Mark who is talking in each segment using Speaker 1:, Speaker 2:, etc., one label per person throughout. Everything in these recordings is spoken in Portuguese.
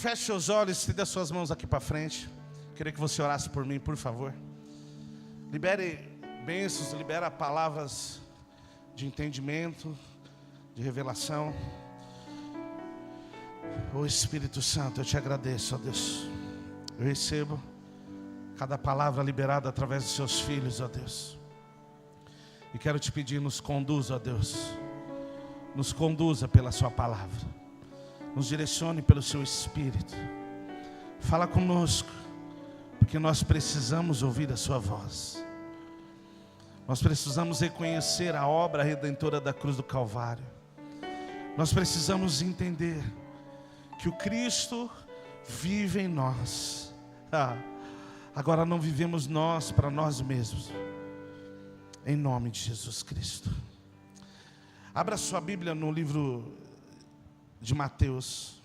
Speaker 1: Feche seus olhos, estenda suas mãos aqui para frente. Queria que você orasse por mim, por favor. Libere bênçãos, libera palavras de entendimento, de revelação. Ô Espírito Santo, eu te agradeço, ó Deus. Eu recebo cada palavra liberada através dos seus filhos, ó Deus. E quero te pedir, nos conduza, ó Deus. Nos conduza pela sua palavra. Nos direcione pelo seu Espírito. Fala conosco, porque nós precisamos ouvir a sua voz. Nós precisamos reconhecer a obra redentora da cruz do Calvário. Nós precisamos entender que o Cristo vive em nós. Agora não vivemos nós para nós mesmos. Em nome de Jesus Cristo. Abra sua Bíblia no livro de Mateus.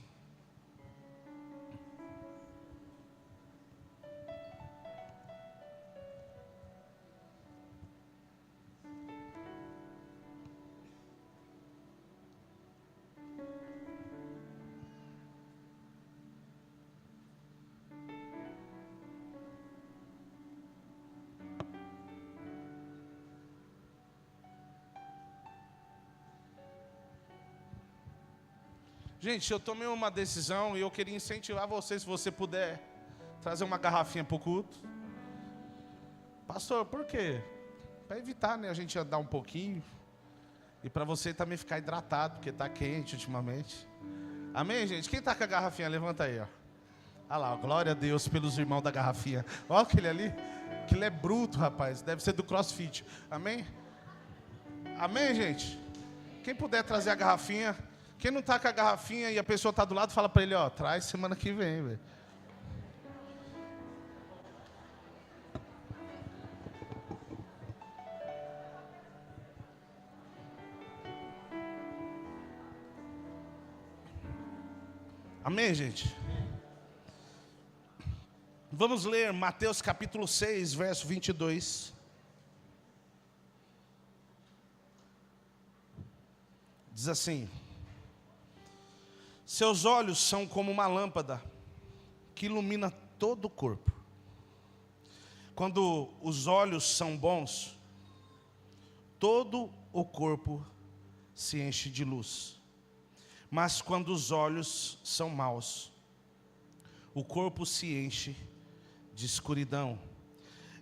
Speaker 1: Gente, eu tomei uma decisão e eu queria incentivar você, se você puder, trazer uma garrafinha para o culto. Pastor, por quê? Para evitar, né, a gente andar um pouquinho. E para você também ficar hidratado, porque está quente ultimamente. Amém, gente? Quem está com a garrafinha? Levanta aí, ó. Olha lá, glória a Deus pelos irmãos da garrafinha. Olha aquele ali. Aquele é bruto, rapaz. Deve ser do CrossFit. Amém? Amém, gente? Quem puder trazer a garrafinha. Quem não está com a garrafinha e a pessoa está do lado, fala para ele, ó, traz semana que vem, velho. Amém, gente? Vamos ler Mateus capítulo 6, verso 22. Diz assim: seus olhos são como uma lâmpada que ilumina todo o corpo. Quando os olhos são bons, todo o corpo se enche de luz. Mas quando os olhos são maus, o corpo se enche de escuridão.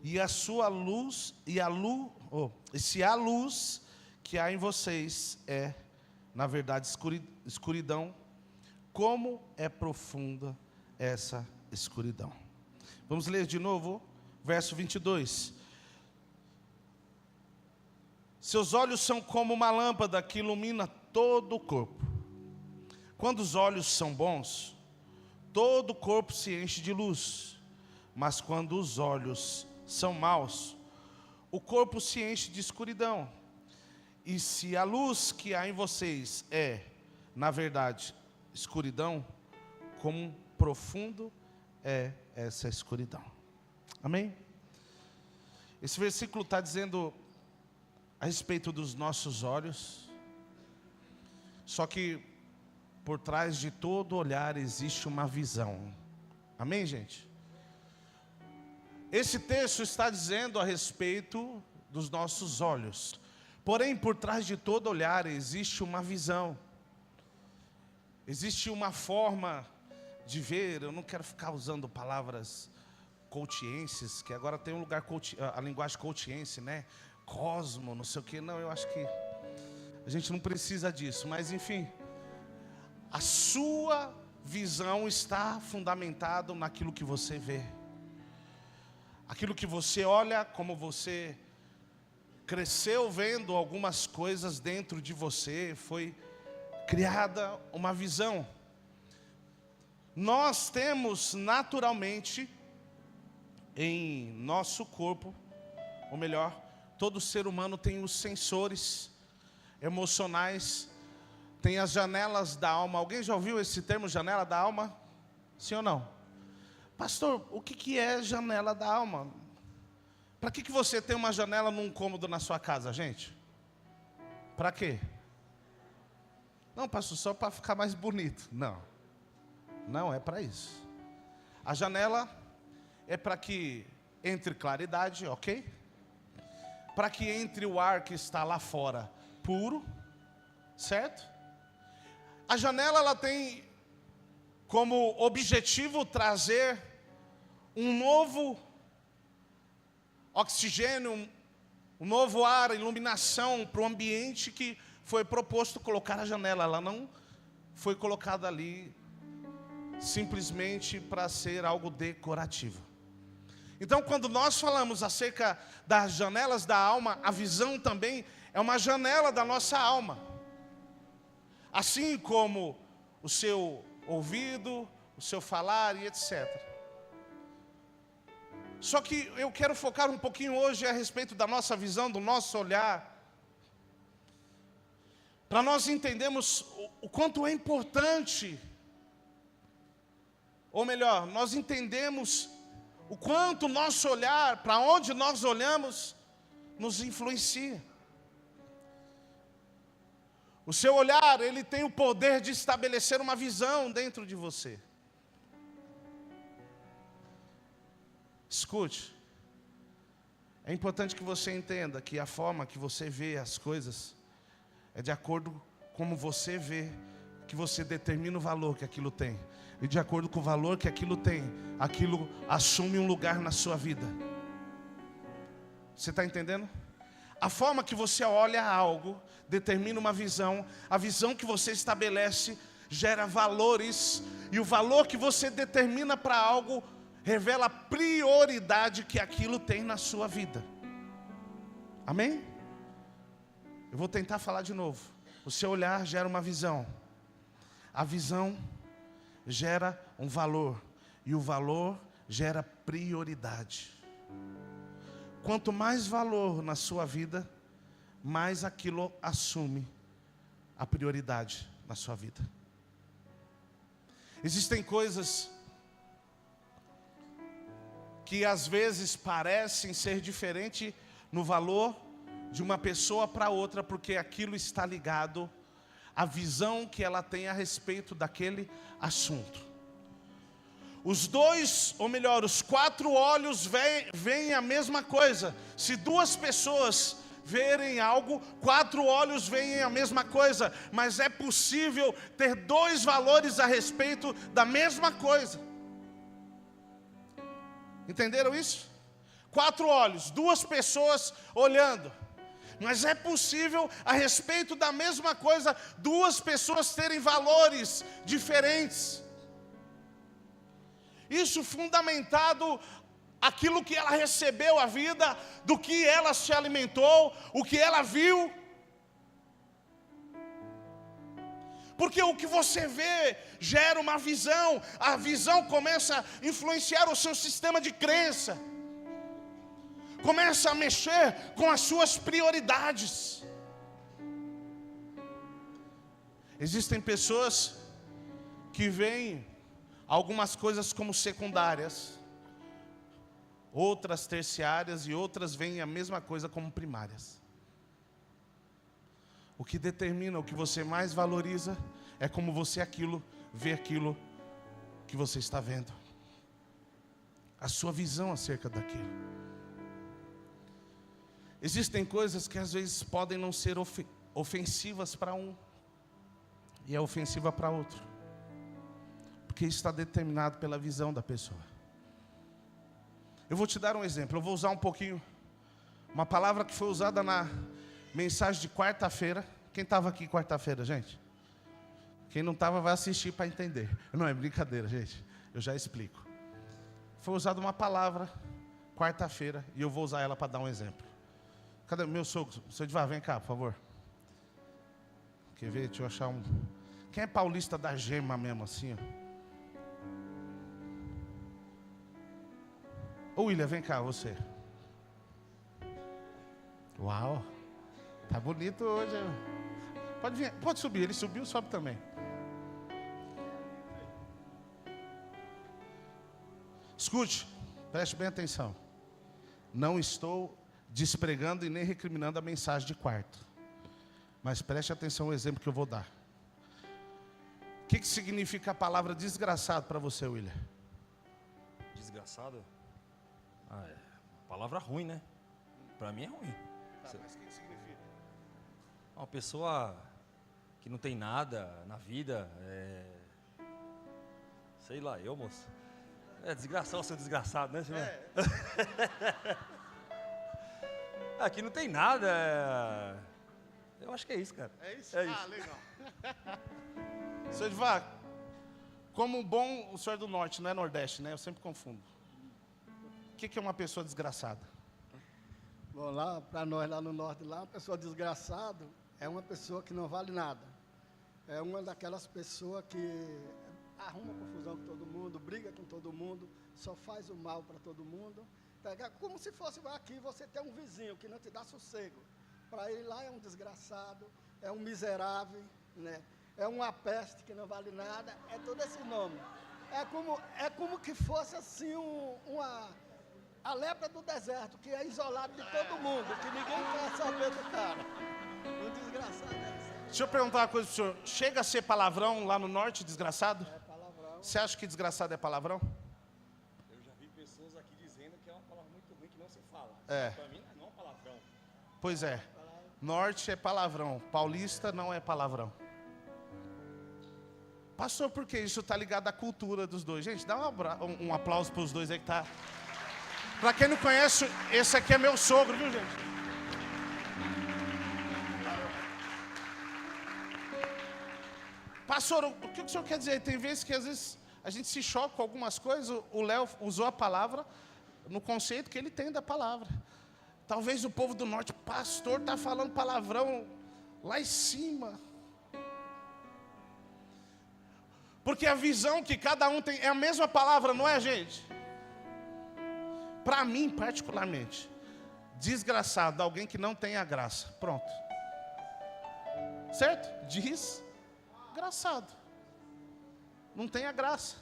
Speaker 1: E a sua luz, se a luz que há em vocês é, na verdade, escuridão, como é profunda essa escuridão. Vamos ler de novo, verso 22. Seus olhos são como uma lâmpada que ilumina todo o corpo. Quando os olhos são bons, todo o corpo se enche de luz. Mas quando os olhos são maus, o corpo se enche de escuridão. E se a luz que há em vocês é, na verdade, escuridão, como profundo é essa escuridão. Amém? Esse versículo está dizendo a respeito dos nossos olhos. Só que por trás de todo olhar existe uma visão. Amém, gente? Esse texto está dizendo a respeito dos nossos olhos. Porém, por trás de todo olhar existe uma visão. Existe uma forma de ver. Eu não quero ficar usando palavras coachienses, que agora tem um lugar, a linguagem coachiense, né? Cosmo, não sei o que. Não, eu acho que a gente não precisa disso. Mas, enfim, a sua visão está fundamentado naquilo que você vê. Aquilo que você olha, como você cresceu vendo algumas coisas dentro de você, foi criada uma visão. Nós temos naturalmente em nosso corpo, ou melhor, todo ser humano tem os sensores emocionais, tem as janelas da alma. Alguém já ouviu esse termo, janela da alma? Sim ou não? Pastor, o que é janela da alma? Para que você tem uma janela num cômodo na sua casa, gente? Para quê? Não, pastor, só para ficar mais bonito. Não. Não é para isso. A janela é para que entre claridade, ok? Para que entre o ar que está lá fora puro, certo? A janela ela tem como objetivo trazer um novo oxigênio, um novo ar, iluminação para o ambiente que foi proposto colocar a janela. Ela não foi colocada ali simplesmente para ser algo decorativo. Então, quando nós falamos acerca das janelas da alma, a visão também é uma janela da nossa alma. Assim como o seu ouvido, o seu falar e etc. Só que eu quero focar um pouquinho hoje a respeito da nossa visão, do nosso olhar, para nós entendermos o quanto é importante, ou melhor, nós entendemos o quanto o nosso olhar, para onde nós olhamos, nos influencia. O seu olhar, ele tem o poder de estabelecer uma visão dentro de você. Escute, é importante que você entenda que a forma que você vê as coisas é de acordo com como você vê, que você determina o valor que aquilo tem. E de acordo com o valor que aquilo tem, aquilo assume um lugar na sua vida. Você está entendendo? A forma que você olha algo determina uma visão. A visão que você estabelece gera valores. E o valor que você determina para algo revela a prioridade que aquilo tem na sua vida. Amém? Eu vou tentar falar de novo. O seu olhar gera uma visão. A visão gera um valor. E o valor gera prioridade. Quanto mais valor na sua vida, mais aquilo assume a prioridade na sua vida. Existem coisas que às vezes parecem ser diferentes no valor de uma pessoa para outra, porque aquilo está ligado à visão que ela tem a respeito daquele assunto. Os dois, ou melhor, os quatro olhos veem a mesma coisa. Se duas pessoas verem algo, quatro olhos veem a mesma coisa, mas é possível ter dois valores a respeito da mesma coisa. Entenderam isso? Quatro olhos, duas pessoas olhando. Mas é possível, a respeito da mesma coisa, duas pessoas terem valores diferentes. Isso fundamentado aquilo que ela recebeu a vida, do que ela se alimentou, o que ela viu. Porque o que você vê gera uma visão. A visão começa a influenciar o seu sistema de crença. Começa a mexer com as suas prioridades. Existem pessoas que veem algumas coisas como secundárias, outras terciárias, e outras veem a mesma coisa como primárias. O que determina, o que você mais valoriza, é como você vê aquilo que você está vendo. A sua visão acerca daquilo. Existem coisas que às vezes podem não ser ofensivas para um, e é ofensiva para outro. Porque isso está determinado pela visão da pessoa. Eu vou te dar um exemplo. Eu vou usar um pouquinho uma palavra que foi usada na mensagem de quarta-feira. Quem estava aqui quarta-feira, gente? Quem não estava vai assistir para entender. Não é brincadeira, gente. Eu já explico. Foi usada uma palavra quarta-feira e eu vou usar ela para dar um exemplo. Cadê o meu sogro? Seu Edivar, vem cá, por favor. Quer ver? Deixa eu achar um. Quem é paulista da gema mesmo assim, ó? Ô William, vem cá, você. Uau, tá bonito hoje. Pode vir, pode subir, ele subiu, sobe também. Escute, preste bem atenção. Não estou despregando e nem recriminando a mensagem de quarto. Mas preste atenção ao exemplo que eu vou dar. O que significa a palavra desgraçado para você, William?
Speaker 2: Desgraçado? É palavra ruim, né? Para mim é ruim.
Speaker 1: Tá, mas o que significa?
Speaker 2: Uma pessoa que não tem nada na vida, sei lá, moço. Desgraçado, seu desgraçado, né, senhor? Aqui não tem nada. Eu acho que é isso, cara.
Speaker 1: É isso? Ah, legal. Senhor Edivar, como bom, o senhor é do norte, não é nordeste, né? Eu sempre confundo. O que é uma pessoa desgraçada?
Speaker 3: Bom, lá para nós, lá no norte, lá, uma pessoa desgraçada é uma pessoa que não vale nada. É uma daquelas pessoas que arruma confusão com todo mundo, briga com todo mundo, só faz o mal para todo mundo. Como se fosse aqui você ter um vizinho que não te dá sossego. Para ele lá é um desgraçado, é um miserável, né? É uma peste que não vale nada, é todo esse nome. É como que fosse assim a lepra do deserto, que é isolado de todo mundo, que ninguém quer saber do cara. Um desgraçado é isso.
Speaker 1: Deixa eu perguntar uma coisa pro senhor. Chega a ser palavrão lá no norte, desgraçado?
Speaker 3: É palavrão.
Speaker 1: Você acha que desgraçado é palavrão?
Speaker 2: Eu já vi pessoas aqui dizendo que é uma palavra muito ruim que não se fala.
Speaker 1: É.
Speaker 2: Para mim não é palavrão.
Speaker 1: Pois é. Norte é palavrão, paulista não é palavrão. Pastor, por que isso está ligado à cultura dos dois? Gente, dá um aplauso para os dois aí que tá. Para quem não conhece, esse aqui é meu sogro, viu, gente? Pastor, o que o senhor quer dizer? Tem vezes que às vezes a gente se choca com algumas coisas. O Léo usou a palavra no conceito que ele tem da palavra. Talvez o povo do norte, pastor, está falando palavrão lá em cima. Porque a visão que cada um tem é a mesma palavra, não é, gente? Para mim, particularmente, desgraçado, alguém que não tem a graça. Pronto. Certo? Desgraçado. Não tem a graça.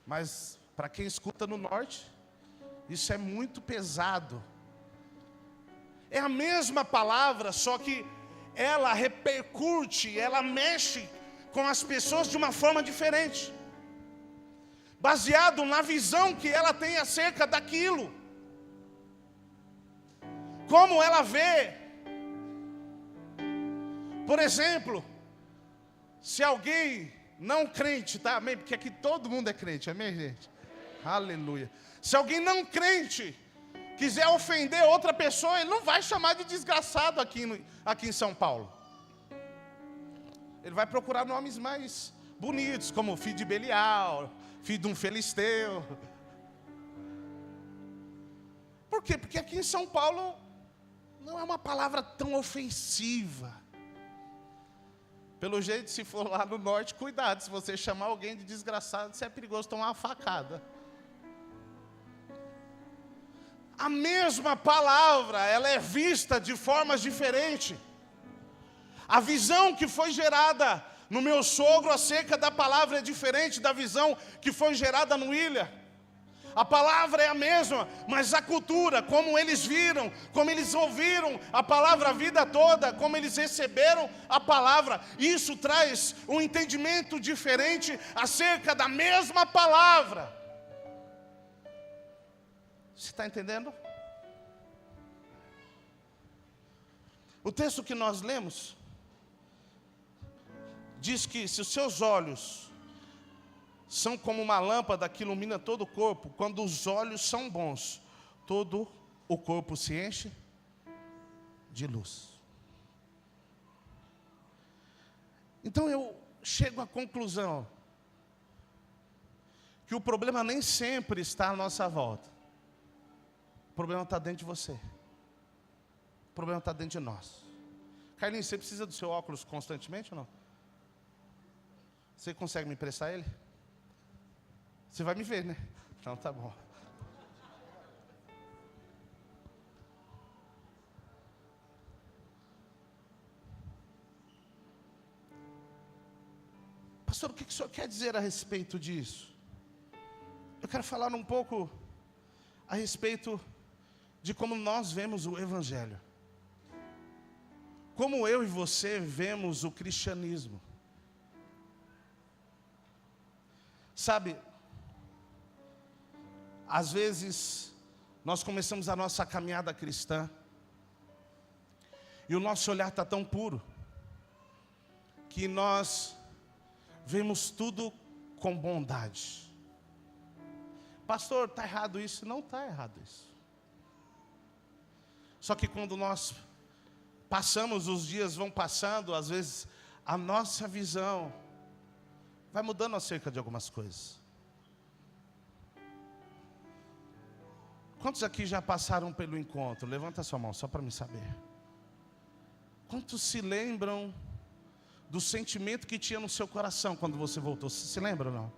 Speaker 1: Mas, para quem escuta no norte, isso é muito pesado. É a mesma palavra, só que ela repercute, ela mexe com as pessoas de uma forma diferente, baseado na visão que ela tem acerca daquilo, como ela vê. Por exemplo, se alguém não crente, tá? Amém? Porque aqui todo mundo é crente, amém, gente? Aleluia. Se alguém não crente quiser ofender outra pessoa, ele não vai chamar de desgraçado aqui em São Paulo. Ele vai procurar nomes mais bonitos, como filho de Belial, filho de um filisteu. Por quê? Porque aqui em São Paulo não é uma palavra tão ofensiva. Pelo jeito, se for lá no norte, cuidado, se você chamar alguém de desgraçado, isso é perigoso tomar uma facada. A mesma palavra, ela é vista de formas diferentes. A visão que foi gerada no meu sogro acerca da palavra é diferente da visão que foi gerada no William. A palavra é a mesma, mas a cultura, como eles viram, como eles ouviram a palavra a vida toda, como eles receberam a palavra, isso traz um entendimento diferente acerca da mesma palavra. Você está entendendo? O texto que nós lemos diz que se os seus olhos são como uma lâmpada que ilumina todo o corpo, quando os olhos são bons, todo o corpo se enche de luz. Então eu chego à conclusão que o problema nem sempre está à nossa volta. O problema está dentro de você. O problema está dentro de nós. Carlinhos, você precisa do seu óculos constantemente ou não? Você consegue me emprestar ele? Você vai me ver, né? Então tá bom. Pastor, o que o senhor quer dizer a respeito disso? Eu quero falar um pouco a respeito de como nós vemos o Evangelho. Como eu e você vemos o cristianismo. Sabe, às vezes nós começamos a nossa caminhada cristã e o nosso olhar está tão puro que nós vemos tudo com bondade. Pastor, está errado isso? Não está errado isso. Só que quando nós passamos, os dias vão passando, às vezes a nossa visão vai mudando acerca de algumas coisas. Quantos aqui já passaram pelo encontro? Levanta a sua mão, só para me saber. Quantos se lembram do sentimento que tinha no seu coração quando você voltou? Você se lembra ou não?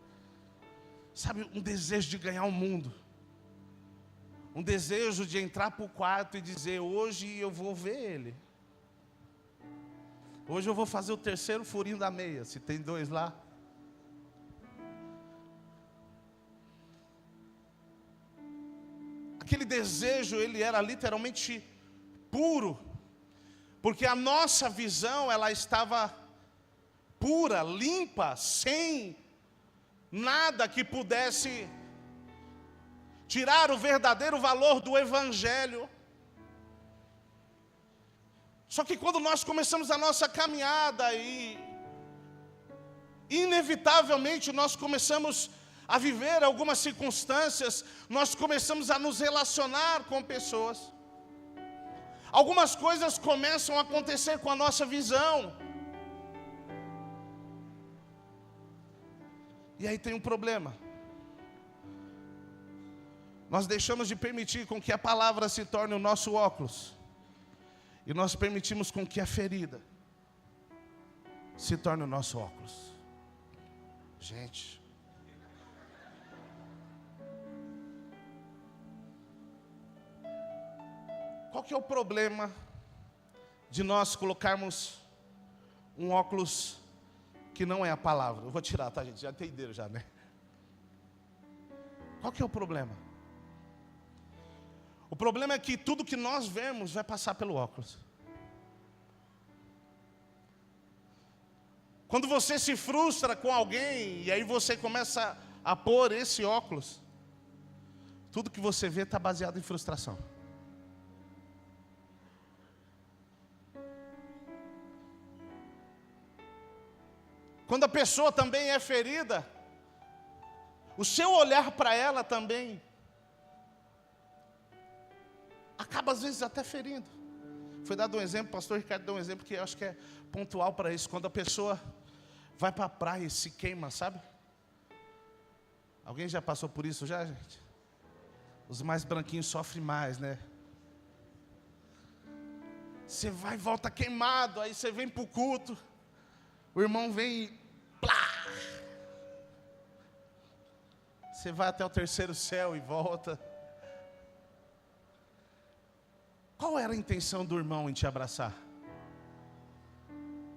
Speaker 1: Sabe, um desejo de ganhar o mundo. Um desejo de entrar para o quarto e dizer, hoje eu vou ver ele. Hoje eu vou fazer o terceiro furinho da meia, se tem 2 lá. Aquele desejo, ele era literalmente puro, porque a nossa visão, ela estava pura, limpa, sem nada que pudesse tirar o verdadeiro valor do Evangelho. Só que quando nós começamos a nossa caminhada e inevitavelmente nós começamos a viver algumas circunstâncias, nós começamos a nos relacionar com pessoas. Algumas coisas começam a acontecer com a nossa visão. E aí tem um problema. Nós deixamos de permitir com que a palavra se torne o nosso óculos. E nós permitimos com que a ferida se torne o nosso óculos. Gente. Qual que é o problema de nós colocarmos um óculos que não é a palavra? Eu vou tirar, tá, gente? Já entenderam já, né? Qual que é o problema? O problema é que tudo que nós vemos vai passar pelo óculos. Quando você se frustra com alguém e aí você começa a pôr esse óculos, tudo que você vê está baseado em frustração. Quando a pessoa também é ferida, o seu olhar para ela também acaba às vezes até ferindo. Foi dado um exemplo, o pastor Ricardo deu um exemplo que eu acho que é pontual para isso. Quando a pessoa vai para a praia e se queima, sabe? Alguém já passou por isso já, gente? Os mais branquinhos sofrem mais, né? Você vai e volta queimado, aí você vem para o culto, o irmão vem e plá! Você vai até o terceiro céu e volta. Qual era a intenção do irmão em te abraçar?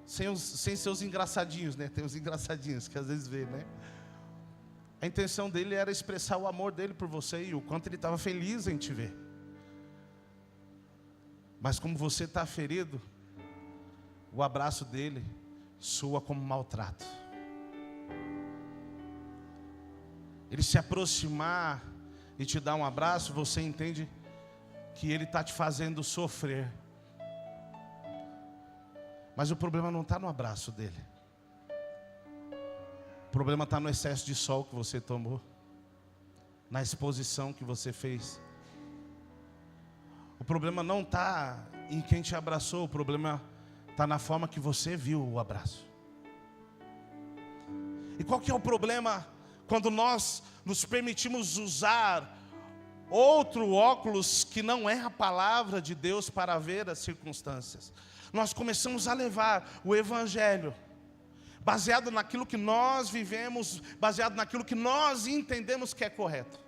Speaker 1: Sem seus engraçadinhos, né? Tem os engraçadinhos que às vezes vê, né? A intenção dele era expressar o amor dele por você e o quanto ele estava feliz em te ver. Mas como você está ferido, o abraço dele soa como maltrato. Ele se aproximar e te dar um abraço, você entende que ele está te fazendo sofrer. Mas o problema não está no abraço dele. O problema está no excesso de sol que você tomou, na exposição que você fez. O problema não está em quem te abraçou, o problema está na forma que você viu o abraço. E qual que é o problema quando nós nos permitimos usar outro óculos que não é a palavra de Deus para ver as circunstâncias? Nós começamos a levar o Evangelho baseado naquilo que nós vivemos, baseado naquilo que nós entendemos que é correto.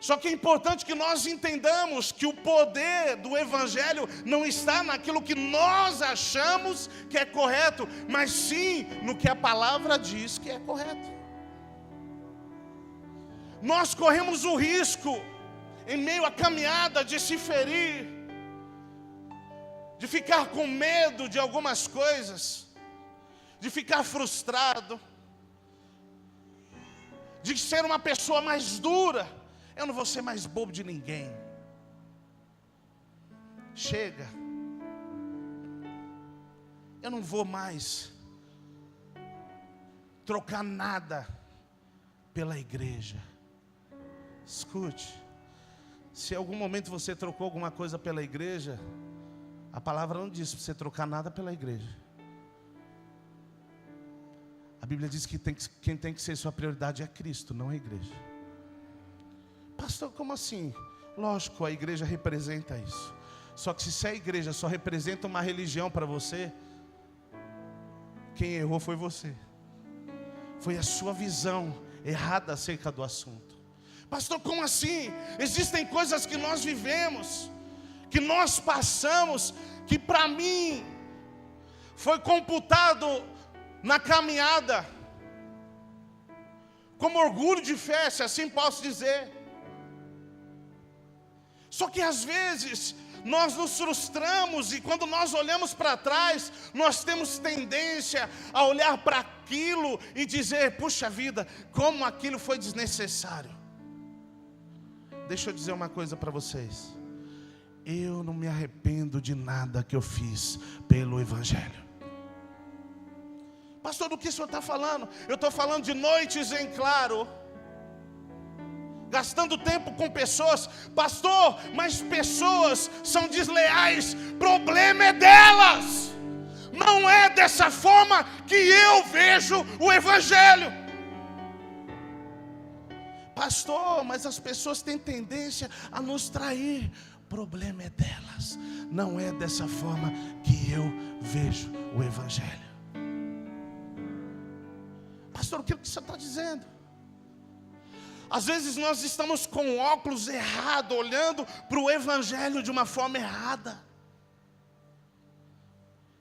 Speaker 1: Só que é importante que nós entendamos que o poder do Evangelho não está naquilo que nós achamos que é correto, mas sim no que a palavra diz que é correto. Nós corremos o risco, em meio à caminhada, de se ferir, de ficar com medo de algumas coisas, de ficar frustrado, de ser uma pessoa mais dura. Eu não vou ser mais bobo de ninguém. Chega. Eu não vou mais trocar nada pela igreja. Escute, se em algum momento você trocou alguma coisa pela igreja, a palavra não diz para você trocar nada pela igreja. A Bíblia diz que quem tem que ser sua prioridade é Cristo, não a igreja. Pastor, como assim? Lógico, a igreja representa isso. Só que se a igreja só representa uma religião para você, quem errou foi você. Foi a sua visão errada acerca do assunto. Pastor, como assim? Existem coisas que nós vivemos, que nós passamos, que para mim foi computado na caminhada como orgulho de fé, se assim posso dizer. Só que às vezes nós nos frustramos, e quando nós olhamos para trás, nós temos tendência a olhar para aquilo e dizer: puxa vida, como aquilo foi desnecessário. Deixa eu dizer uma coisa para vocês. Eu não me arrependo de nada que eu fiz pelo Evangelho. Pastor, do que o senhor está falando? Eu estou falando de noites em claro, gastando tempo com pessoas. Pastor, mas pessoas são desleais. Problema é delas. Não é dessa forma que eu vejo o Evangelho. Pastor, mas as pessoas têm tendência a nos trair. Problema é delas. Não é dessa forma que eu vejo o Evangelho. Pastor, o que você está dizendo? Às vezes nós estamos com óculos errado, olhando para o Evangelho de uma forma errada.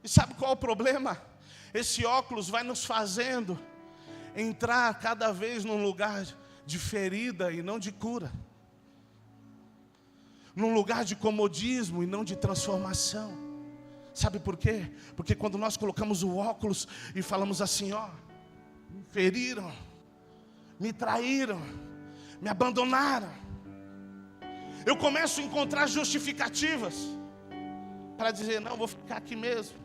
Speaker 1: E sabe qual é o problema? Esse óculos vai nos fazendo entrar cada vez num lugar de ferida e não de cura, num lugar de comodismo e não de transformação. Sabe por quê? Porque quando nós colocamos o óculos e falamos assim: ó, me feriram, me traíram, me abandonaram, eu começo a encontrar justificativas para dizer: não, vou ficar aqui mesmo.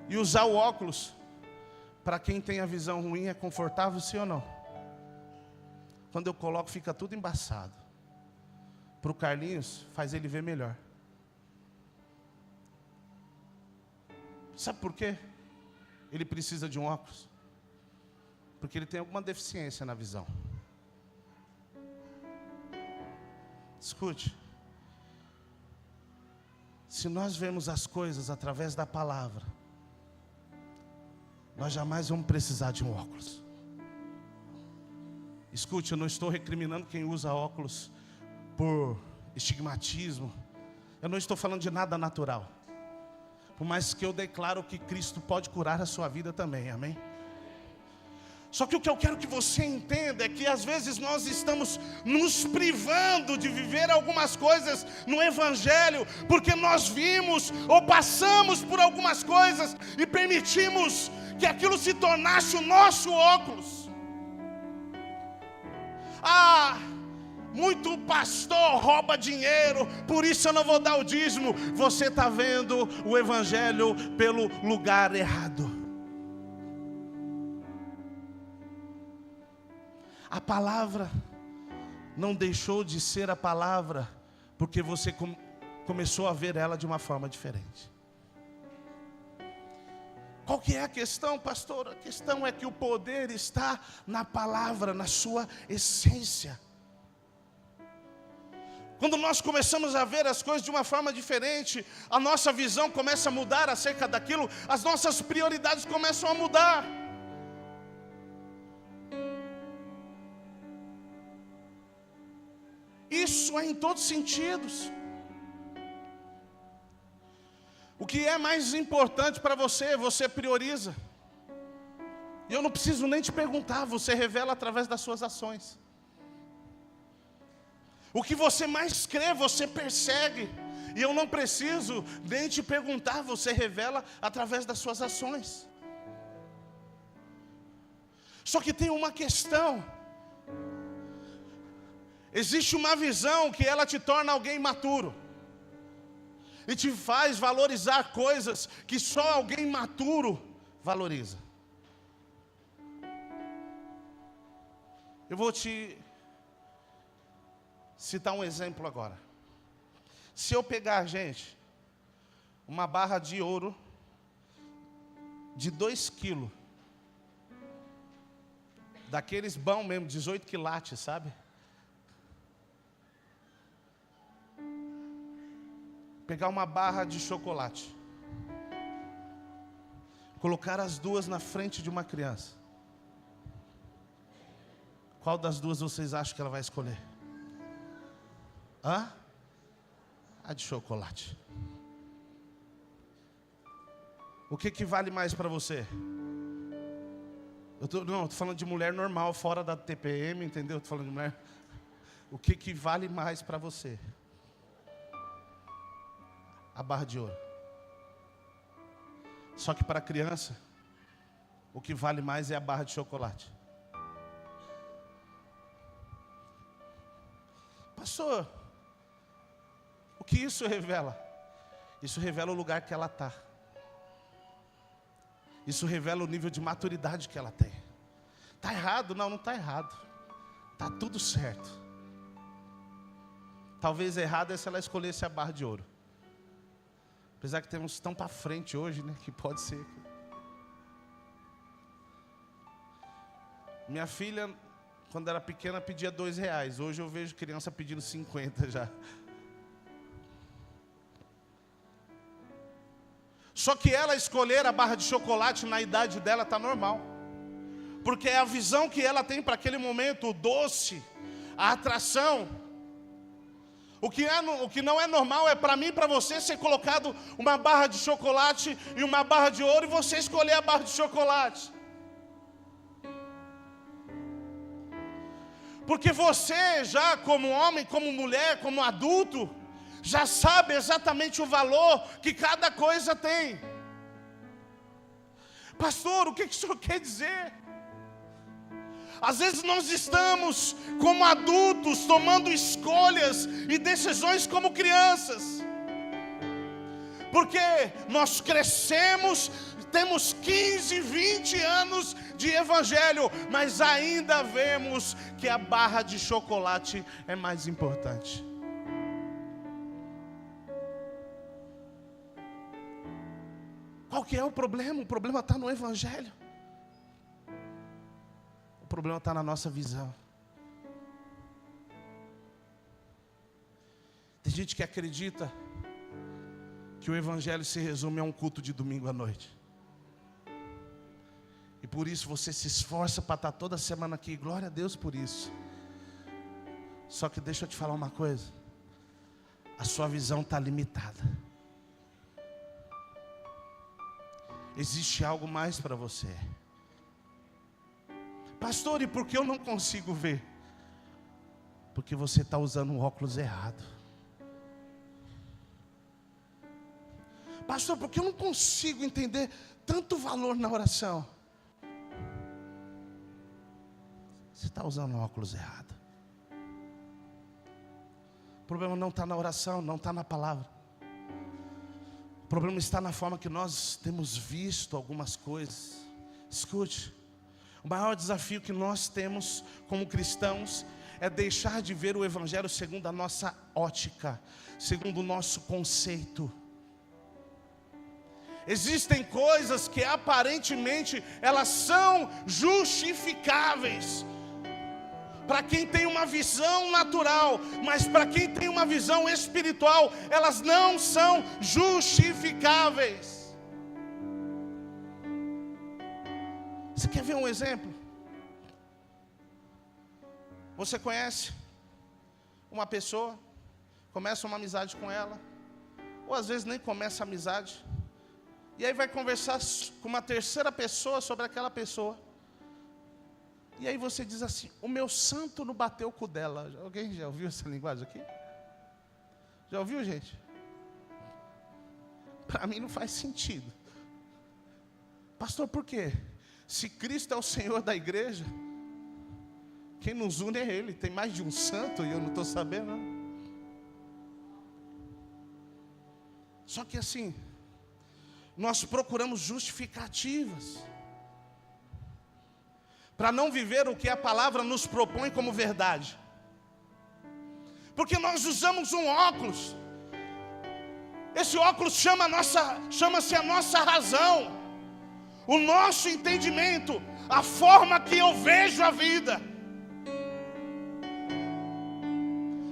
Speaker 1: E usar o óculos, para quem tem a visão ruim, é confortável, sim ou não? Quando eu coloco, fica tudo embaçado. Para o Carlinhos, faz ele ver melhor. Sabe por quê? Ele precisa de um óculos. Porque ele tem alguma deficiência na visão. Escute. Se nós vemos as coisas através da palavra, nós jamais vamos precisar de um óculos. Escute, eu não estou recriminando quem usa óculos por estigmatismo. Eu não estou falando de nada natural. Por mais que eu declaro que Cristo pode curar a sua vida também, amém? Só que o que eu quero que você entenda é que às vezes nós estamos nos privando de viver algumas coisas no Evangelho, porque nós vimos ou passamos por algumas coisas e permitimos que aquilo se tornasse o nosso óculos. Ah, muito pastor rouba dinheiro, por isso eu não vou dar o dízimo. Você está vendo o Evangelho pelo lugar errado. A palavra não deixou de ser a palavra porque você começou a ver ela de uma forma diferente. Qual que é a questão, pastor? A questão é que o poder está na palavra, na sua essência. Quando nós começamos a ver as coisas de uma forma diferente, a nossa visão começa a mudar acerca daquilo, as nossas prioridades começam a mudar. Isso é em todos os sentidos. O que é mais importante para você, você prioriza. E eu não preciso nem te perguntar, você revela através das suas ações. O que você mais crê, você persegue. E eu não preciso nem te perguntar, você revela através das suas ações. Só que tem uma questão. Existe uma visão que ela te torna alguém maturo. E te faz valorizar coisas que só alguém maturo valoriza. Eu vou te citar um exemplo agora. Se eu pegar, gente, uma barra de ouro de 2 quilos, daqueles bons mesmo, 18 quilates, sabe? Pegar uma barra de chocolate, colocar as duas na frente de uma criança, qual das duas vocês acham que ela vai escolher? A de chocolate. O que vale mais para você? Eu tô falando de mulher normal, fora da TPM, entendeu? Estou falando de mulher. O que vale mais para você? A barra de ouro. Só que para a criança, o que vale mais é a barra de chocolate. Pastor, o que isso revela? Isso revela o lugar que ela está. Isso revela o nível de maturidade que ela tem. Está errado? Não está errado. Está tudo certo. Talvez errado é se ela escolhesse a barra de ouro. Apesar que temos tão para frente hoje, né? Que pode ser. Minha filha, quando era pequena, pedia R$2. Hoje eu vejo criança pedindo 50 já. Só que ela escolher a barra de chocolate na idade dela está normal. Porque é a visão que ela tem para aquele momento, o doce, a atração. O que não é normal é para mim e para você ser colocado uma barra de chocolate e uma barra de ouro e você escolher a barra de chocolate. Porque você já como homem, como mulher, como adulto, já sabe exatamente o valor que cada coisa tem. Pastor, o que o senhor quer dizer? Às vezes nós estamos como adultos tomando escolhas e decisões como crianças. Porque nós crescemos, temos 15, 20 anos de evangelho, mas ainda vemos que a barra de chocolate é mais importante. Qual que é o problema? O problema está no evangelho. O problema está na nossa visão. Tem gente que acredita que o evangelho se resume a um culto de domingo à noite. E por isso você se esforça para estar toda semana aqui. Glória a Deus por isso. Só que deixa eu te falar uma coisa. A sua visão está limitada. Existe algo mais para você. Pastor, e por que eu não consigo ver? Porque você está usando um óculos errado. Pastor, por que eu não consigo entender tanto valor na oração? Você está usando um óculos errado. O problema não está na oração, não está na palavra. O problema está na forma que nós temos visto algumas coisas. Escute, o maior desafio que nós temos como cristãos é deixar de ver o evangelho segundo a nossa ótica, segundo o nosso conceito. Existem coisas que aparentemente elas são justificáveis para quem tem uma visão natural, mas para quem tem uma visão espiritual, elas não são justificáveis. Você quer ver um exemplo? Você conhece uma pessoa, começa uma amizade com ela, ou às vezes nem começa a amizade, e aí vai conversar com uma terceira pessoa sobre aquela pessoa. E aí você diz assim: o meu santo não bateu com o dela. Alguém já ouviu essa linguagem aqui? Já ouviu, gente? Para mim não faz sentido. Pastor, por quê? Se Cristo é o Senhor da igreja, quem nos une é Ele. Tem mais de um santo e eu não estou sabendo, não. Só que assim, nós procuramos justificativas para não viver o que a palavra nos propõe como verdade. Porque nós usamos um óculos. Esse óculos chama-se a nossa razão, o nosso entendimento, a forma que eu vejo a vida.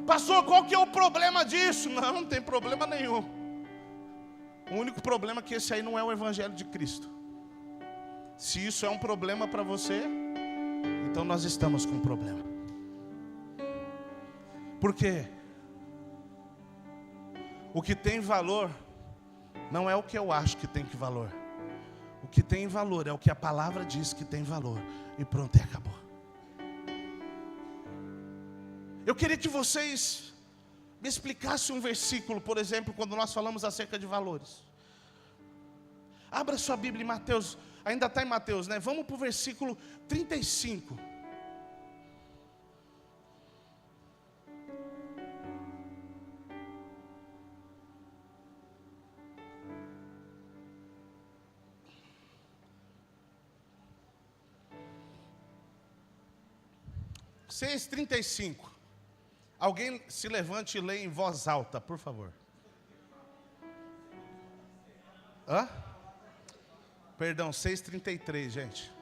Speaker 1: Pastor, qual que é o problema disso? Não tem problema nenhum. O único problema é que esse aí não é o Evangelho de Cristo. Se isso é um problema para você, então nós estamos com um problema. Por quê? O que tem valor não é o que eu acho que tem valor. O que tem valor é o que a palavra diz que tem valor. E pronto, e acabou. Eu queria que vocês me explicassem um versículo, por exemplo, quando nós falamos acerca de valores. Abra sua Bíblia em Mateus, ainda está em Mateus, né? Vamos para o versículo 35. Seis 35. Alguém se levante e leia em voz alta, por favor. Hã? Perdão, 6:33, gente.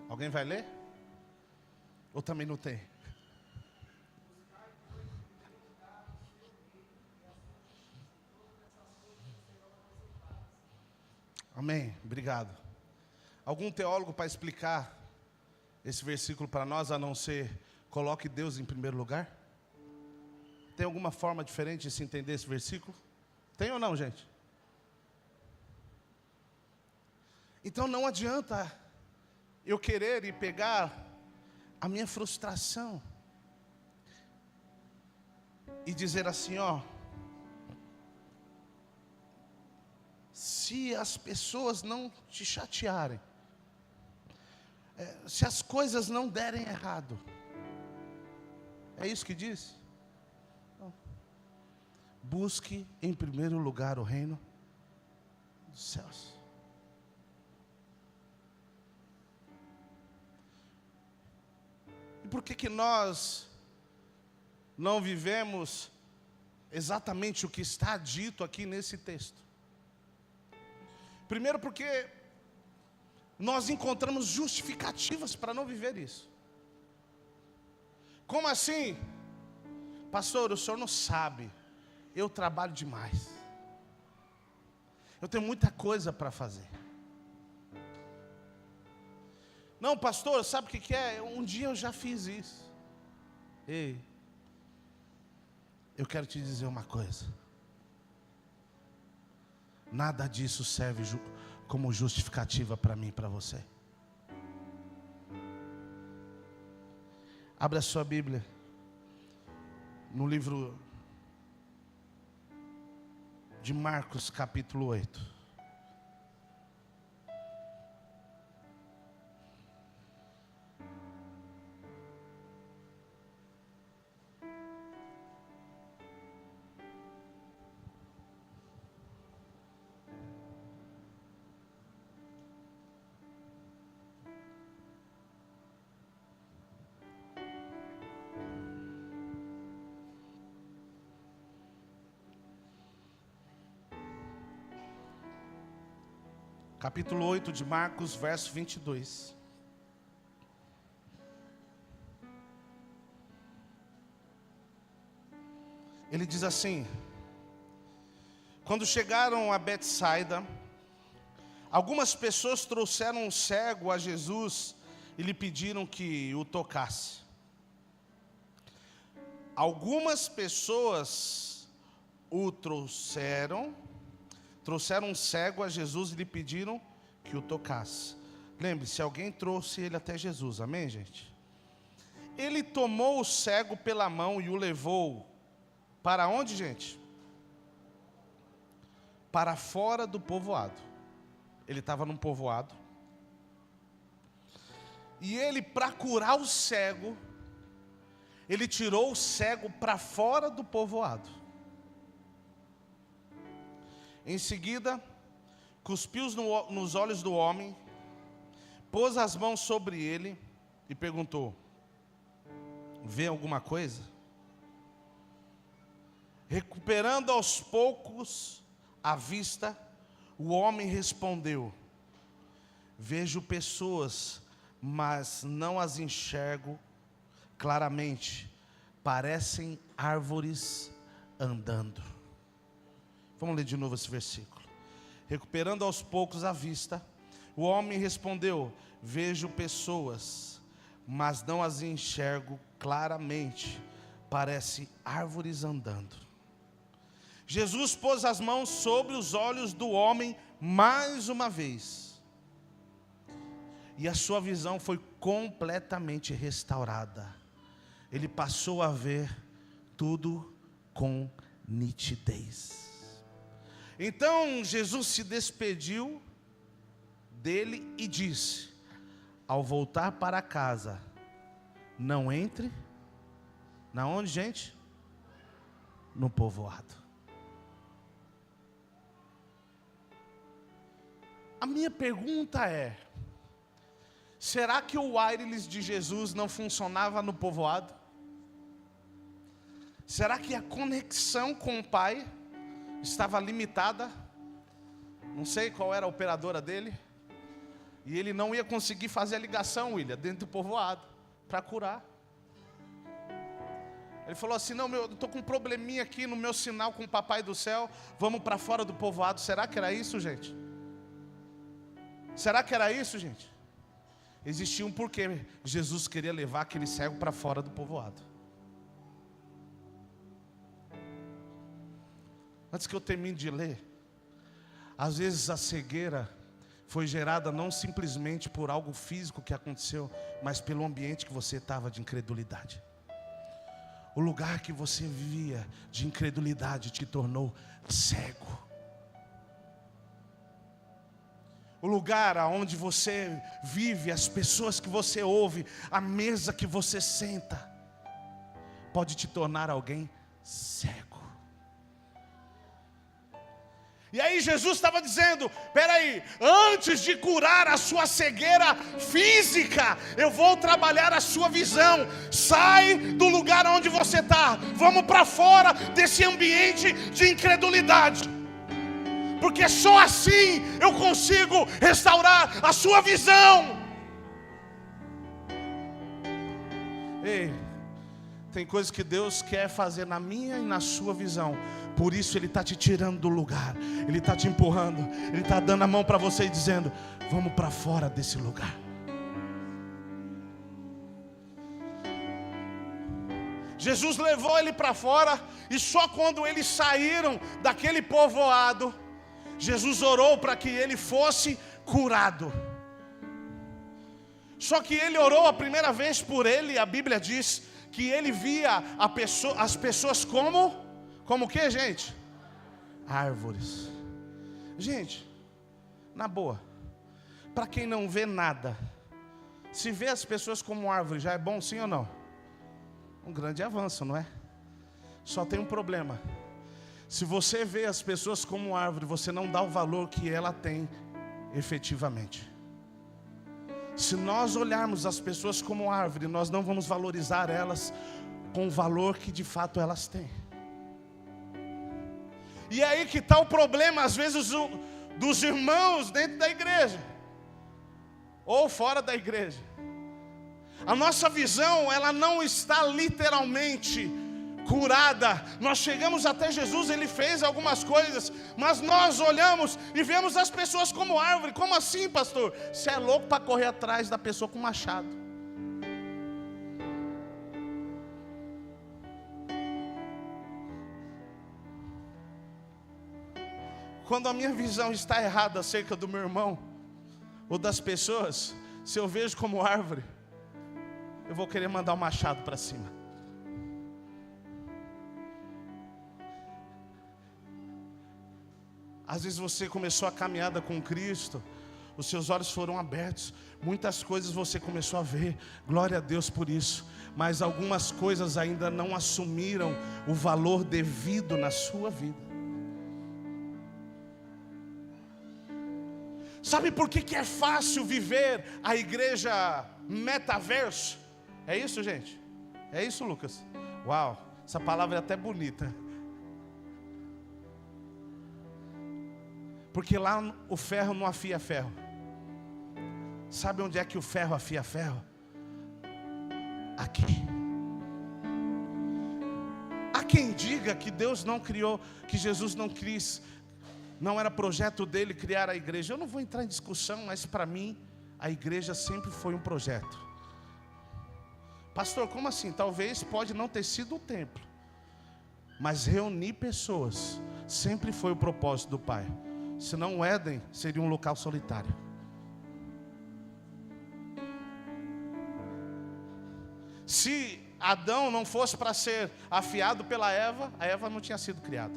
Speaker 1: Alguém vai ler? Ou também não tem? Amém, obrigado. Algum teólogo para explicar esse versículo para nós, a não ser coloque Deus em primeiro lugar? Tem alguma forma diferente de se entender esse versículo? Tem ou não, gente? Então não adianta eu querer e pegar a minha frustração e dizer assim, ó, se as pessoas não te chatearem, se as coisas não derem errado, é isso que diz? Não. Busque em primeiro lugar o reino dos céus. E por que nós não vivemos exatamente o que está dito aqui nesse texto? Primeiro porque nós encontramos justificativas para não viver isso. Como assim? Pastor, o senhor não sabe, eu trabalho demais. Eu tenho muita coisa para fazer. Não, pastor, sabe o que é? Um dia eu já fiz isso. Ei, eu quero te dizer uma coisa. Nada disso serve como justificativa para mim e para você. Abra a sua Bíblia no livro de Marcos, capítulo 8. Capítulo 8 de Marcos, verso 22. Ele diz assim: quando chegaram a Betsaida, algumas pessoas trouxeram um cego a Jesus e lhe pediram que o tocasse. Algumas pessoas o trouxeram um cego a Jesus e lhe pediram que o tocasse. Lembre-se, alguém trouxe ele até Jesus, amém, gente? ele tomou o cego pela mão e o levou para onde, gente? Para fora do povoado. Ele estava num povoado. E ele, para curar o cego, ele tirou o cego para fora do povoado. Em seguida, cuspiu nos olhos do homem, pôs as mãos sobre ele e perguntou: vê alguma coisa? Recuperando aos poucos a vista, o homem respondeu: vejo pessoas, mas não as enxergo claramente, parecem árvores andando. Vamos ler de novo esse versículo. Recuperando aos poucos a vista, o homem respondeu: vejo pessoas, mas não as enxergo claramente, parecem árvores andando. Jesus pôs as mãos sobre os olhos do homem mais uma vez, e a sua visão foi completamente restaurada. Ele passou a ver tudo com nitidez. Então Jesus se despediu dele e disse: ao voltar para casa, não entre, na onde, gente? No povoado. A minha pergunta é: será que o wireless de Jesus não funcionava no povoado? Será que a conexão com o Pai estava limitada? Não sei qual era a operadora dele. E ele não ia conseguir fazer a ligação, William, dentro do povoado, para curar. Ele falou assim: não, eu estou com um probleminha aqui no meu sinal com o Papai do Céu, vamos para fora do povoado. Será que era isso, gente? Será que era isso, gente? Existia um porquê. Jesus queria levar aquele cego para fora do povoado. Antes que eu termine de ler, às vezes a cegueira foi gerada não simplesmente por algo físico que aconteceu, mas pelo ambiente que você estava de incredulidade. O lugar que você vivia de incredulidade te tornou cego. O lugar onde você vive, as pessoas que você ouve, a mesa que você senta, pode te tornar alguém cego. E aí Jesus estava dizendo: peraí, antes de curar a sua cegueira física, eu vou trabalhar a sua visão. Sai do lugar onde você está, vamos para fora desse ambiente de incredulidade, porque só assim eu consigo restaurar a sua visão. Ei, tem coisas que Deus quer fazer na minha e na sua visão. Por isso Ele está te tirando do lugar, Ele está te empurrando, Ele está dando a mão para você e dizendo: vamos para fora desse lugar. Jesus levou ele para fora, e só quando eles saíram daquele povoado, Jesus orou para que ele fosse curado. Só que ele orou a primeira vez por ele, a Bíblia diz que ele via as pessoas como o que, gente? Árvores. Gente, na boa, para quem não vê nada, se vê as pessoas como árvore, já é bom, sim ou não? Um grande avanço, não é? Só tem um problema: se você vê as pessoas como árvore, você não dá o valor que ela tem efetivamente. Se nós olharmos as pessoas como árvore, nós não vamos valorizar elas com o valor que de fato elas têm. E aí que está o problema, às vezes, dos irmãos dentro da igreja, ou fora da igreja. A nossa visão, ela não está literalmente curada. Nós chegamos até Jesus, Ele fez algumas coisas, mas nós olhamos e vemos as pessoas como árvore. Como assim, pastor? Você é louco para correr atrás da pessoa com machado. Quando a minha visão está errada acerca do meu irmão ou das pessoas, se eu vejo como árvore, eu vou querer mandar o machado para cima. Às vezes você começou a caminhada com Cristo, os seus olhos foram abertos, muitas coisas você começou a ver, glória a Deus por isso, mas algumas coisas ainda não assumiram o valor devido na sua vida. Sabe por que é fácil viver a igreja metaverso? É isso, gente? É isso, Lucas? Uau, essa palavra é até bonita. Porque lá o ferro não afia ferro. Sabe onde é que o ferro afia ferro? Aqui. Há quem diga que Deus não criou, que Jesus não quis, não era projeto dele criar a igreja. Eu não vou entrar em discussão, mas para mim a igreja sempre foi um projeto. Pastor, como assim? Talvez pode não ter sido o templo, mas reunir pessoas sempre foi o propósito do Pai. Senão o Éden seria um local solitário. Se Adão não fosse para ser afiado pela Eva, a Eva não tinha sido criada.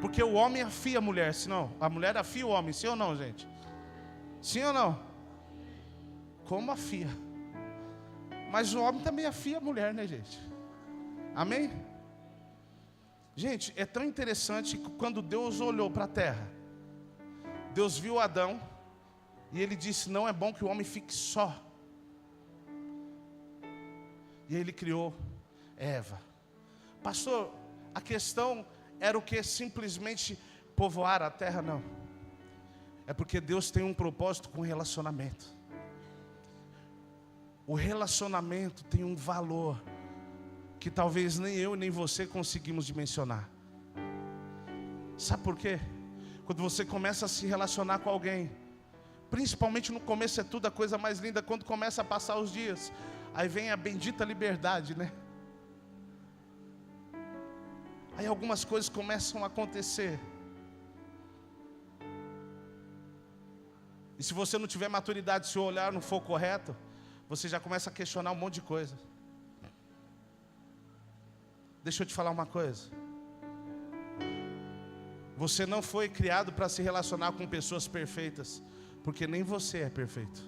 Speaker 1: Porque o homem afia a mulher, senão a mulher afia o homem, sim ou não, gente? Sim ou não? Como afia? Mas o homem também afia a mulher, né, gente? Amém? Gente, é tão interessante que quando Deus olhou para a terra, Deus viu Adão e ele disse: não é bom que o homem fique só. E ele criou Eva. Pastor, a questão era o que? Simplesmente povoar a terra? Não. É porque Deus tem um propósito com o relacionamento. O relacionamento tem um valor que talvez nem eu nem você conseguimos dimensionar. Sabe por quê? Quando você começa a se relacionar com alguém, principalmente no começo é tudo a coisa mais linda. Quando começa a passar os dias, aí vem a bendita liberdade, né? Aí algumas coisas começam a acontecer. E se você não tiver maturidade, se o olhar não for correto, você já começa a questionar um monte de coisa. Deixa eu te falar uma coisa. Você não foi criado para se relacionar com pessoas perfeitas, porque nem você é perfeito.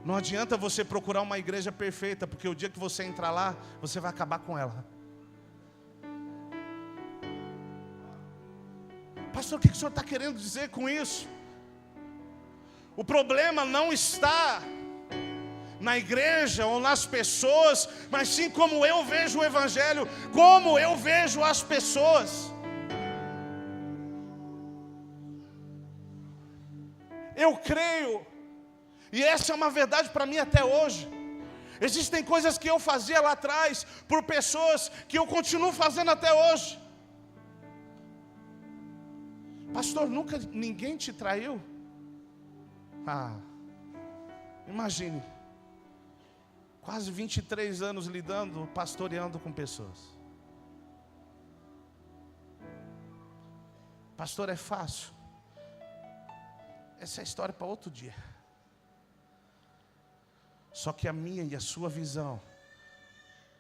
Speaker 1: Não adianta você procurar uma igreja perfeita, porque o dia que você entrar lá, você vai acabar com ela. Pastor, o que o senhor está querendo dizer com isso? O problema não está na igreja ou nas pessoas, mas sim como eu vejo o evangelho, como eu vejo as pessoas. Eu creio, e essa é uma verdade para mim até hoje. Existem coisas que eu fazia lá atrás por pessoas que eu continuo fazendo até hoje. Pastor, nunca ninguém te traiu? Imagine, quase 23 anos lidando, pastoreando com pessoas. Pastor, é fácil? Essa é a história para outro dia. Só que a minha e a sua visão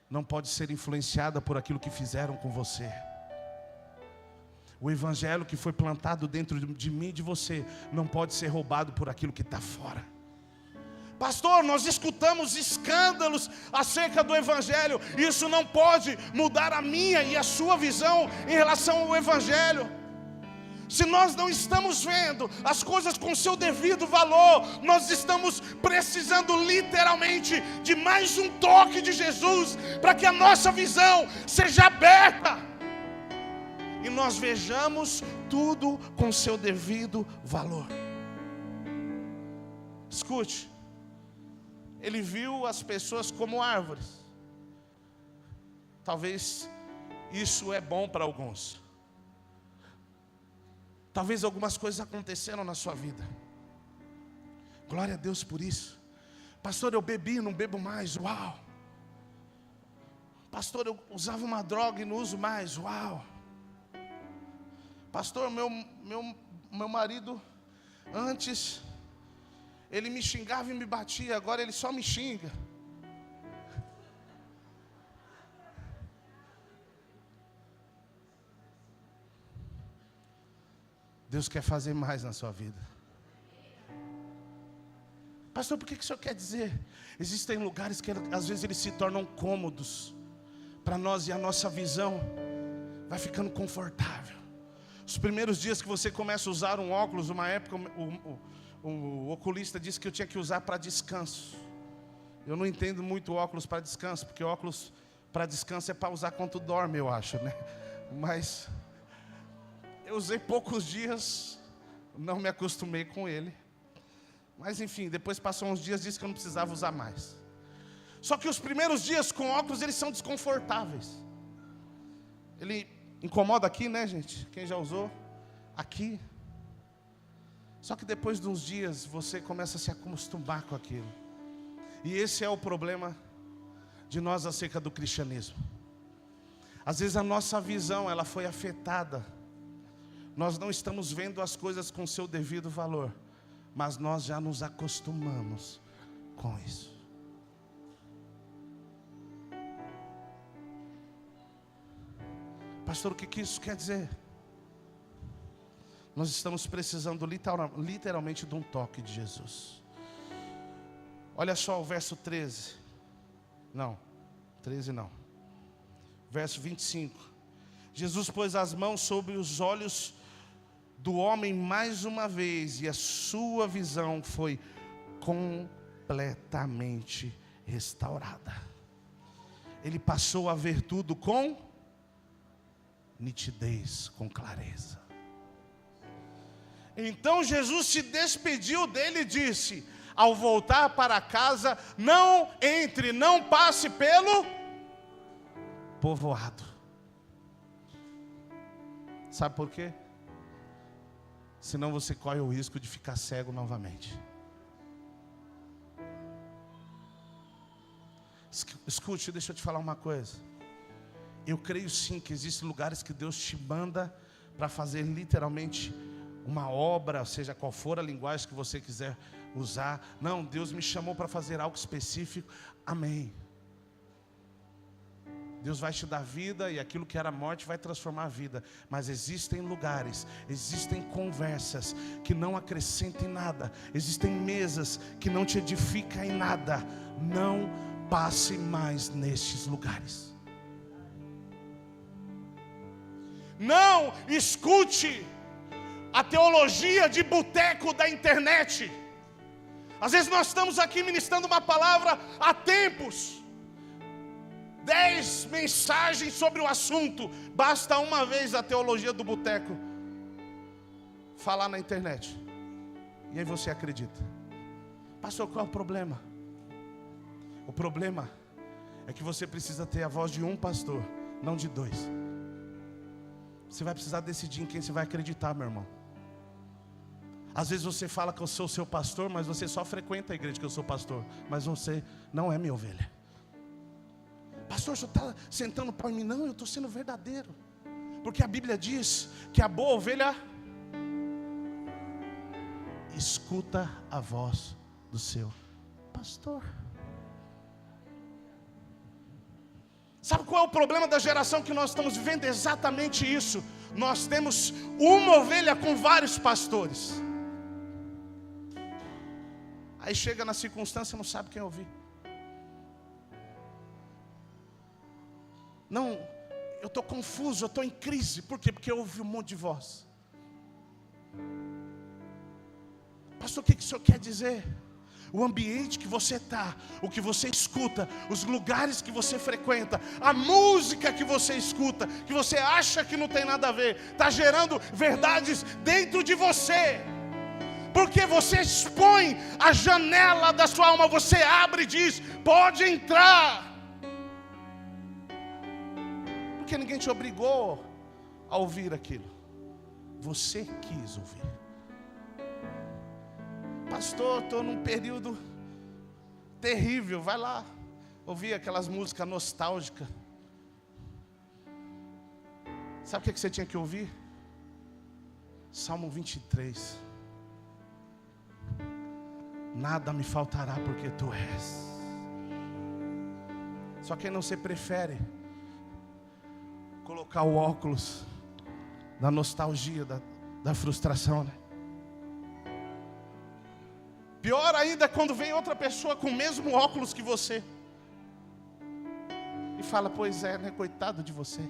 Speaker 1: não pode ser influenciada por aquilo que fizeram com você. O evangelho que foi plantado dentro de mim e de você não pode ser roubado por aquilo que está fora. Pastor, nós escutamos escândalos acerca do evangelho. Isso não pode mudar a minha e a sua visão em relação ao evangelho. Se nós não estamos vendo as coisas com seu devido valor, nós estamos precisando literalmente de mais um toque de Jesus, para que a nossa visão seja aberta e nós vejamos tudo com seu devido valor. Escute, ele viu as pessoas como árvores. Talvez isso é bom para alguns. Talvez algumas coisas aconteceram na sua vida. Glória a Deus por isso. Pastor, eu bebi, não bebo mais. Uau. Pastor, eu usava uma droga e não uso mais. Uau. Pastor, meu marido, antes, Ele me xingava e me batia, agora ele só me xinga. Deus quer fazer mais na sua vida. Pastor, por que o senhor quer dizer? Existem lugares que às vezes eles se tornam cômodos para nós, e a nossa visão vai ficando confortável. Os primeiros dias que você começa a usar um óculos, uma época o oculista disse que eu tinha que usar para descanso. Eu não entendo muito óculos para descanso, porque óculos para descanso é para usar quando tu dorme, eu acho, né? Mas eu usei poucos dias, não me acostumei com ele. Mas enfim, depois passou uns dias, disse que eu não precisava usar mais. Só que os primeiros dias com óculos, eles são desconfortáveis. Ele incomoda aqui, né, gente? Quem já usou? Aqui. Só que depois de uns dias, você começa a se acostumar com aquilo. E esse é o problema de nós acerca do cristianismo. Às vezes a nossa visão, ela foi afetada. Nós não estamos vendo as coisas com seu devido valor, mas nós já nos acostumamos com isso. Pastor, o que isso quer dizer? Nós estamos precisando literalmente de um toque de Jesus. Olha só o verso 13. Não, 13 não. Verso 25. Jesus pôs as mãos sobre os olhos do homem mais uma vez, e a sua visão foi completamente restaurada. Ele passou a ver tudo com nitidez, com clareza. Então Jesus se despediu dele e disse: ao voltar para casa, não entre, não passe pelo povoado. Sabe por quê? Senão você corre o risco de ficar cego novamente. Escute, deixa eu te falar uma coisa. Eu creio sim que existem lugares que Deus te manda para fazer literalmente uma obra, seja qual for a linguagem que você quiser usar. Não, Deus me chamou para fazer algo específico. Amém. Deus vai te dar vida, e aquilo que era morte vai transformar a vida. Mas existem lugares, existem conversas que não acrescentem nada. Existem mesas que não te edificam em nada. Não passe mais nestes lugares. Não escute a teologia de boteco da internet. Às vezes nós estamos aqui ministrando uma palavra há tempos, 10 mensagens sobre o assunto, basta uma vez a teologia do boteco falar na internet, e aí você acredita. Pastor, qual é o problema? O problema é que você precisa ter a voz de um pastor, não de dois. Você vai precisar decidir em quem você vai acreditar, meu irmão. Às vezes você fala que eu sou seu pastor, mas você só frequenta a igreja que eu sou pastor, mas você não é minha ovelha. Pastor, o senhor está sentando pau em mim? Não, eu estou sendo verdadeiro. Porque a Bíblia diz que a boa ovelha escuta a voz do seu pastor. Sabe qual é o problema da geração que nós estamos vivendo? Exatamente isso. Nós temos uma ovelha com vários pastores. Aí chega na circunstância e não sabe quem ouvir. Não, eu estou confuso, eu estou em crise. Por quê? Porque eu ouvi um monte de voz. Pastor, o que o senhor quer dizer? O ambiente que você está, o que você escuta, os lugares que você frequenta, a música que você escuta, que você acha que não tem nada a ver, está gerando verdades dentro de você. Porque você expõe a janela da sua alma, você abre e diz: pode entrar. Porque ninguém te obrigou a ouvir aquilo, você quis ouvir. Pastor, estou num período terrível. Vai lá ouvir aquelas músicas nostálgicas. Sabe o que você tinha que ouvir? Salmo 23. nada me faltará porque tu és. Só que não se prefere colocar o óculos da nostalgia, da frustração, né? Pior ainda é quando vem outra pessoa com o mesmo óculos que você e fala, pois é, né? Coitado de você.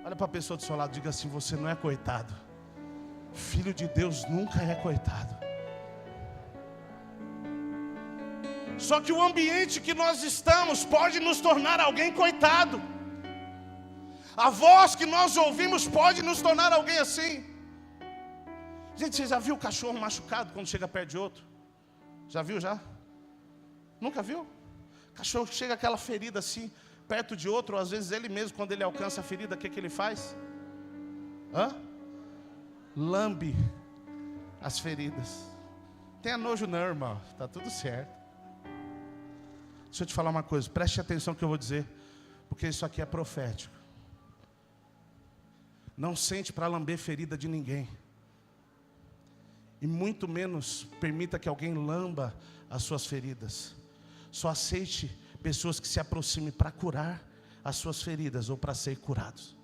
Speaker 1: Olha para a pessoa do seu lado, diga assim, você não é coitado. Filho de Deus nunca é coitado. Só que o ambiente que nós estamos pode nos tornar alguém coitado. A voz que nós ouvimos pode nos tornar alguém assim. Gente, você já viu o cachorro machucado quando chega perto de outro? Já viu já? Nunca viu? O cachorro chega aquela ferida assim, perto de outro, ou às vezes ele mesmo, quando ele alcança a ferida, o que ele faz? Lambe as feridas. Tenha nojo não, irmão, está tudo certo. Deixa eu te falar uma coisa, preste atenção no que eu vou dizer, porque isso aqui é profético. Não sente para lamber ferida de ninguém. E muito menos permita que alguém lamba as suas feridas. Só aceite pessoas que se aproximem para curar as suas feridas ou para ser curados.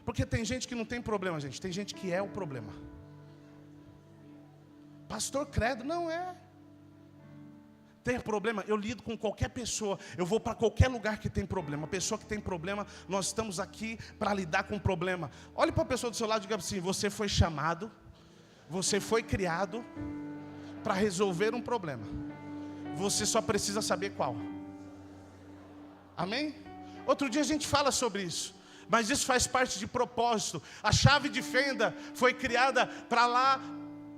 Speaker 1: Porque tem gente que não tem problema, gente. Tem gente que é o problema. Pastor credo, não é. Ter problema, eu lido com qualquer pessoa. Eu vou para qualquer lugar que tem problema. Pessoa que tem problema, nós estamos aqui para lidar com o problema. Olhe para a pessoa do seu lado e diga assim, você foi chamado, você foi criado para resolver um problema. Você só precisa saber qual. Amém? Outro dia a gente fala sobre isso. Mas isso faz parte de propósito. A chave de fenda foi criada para lá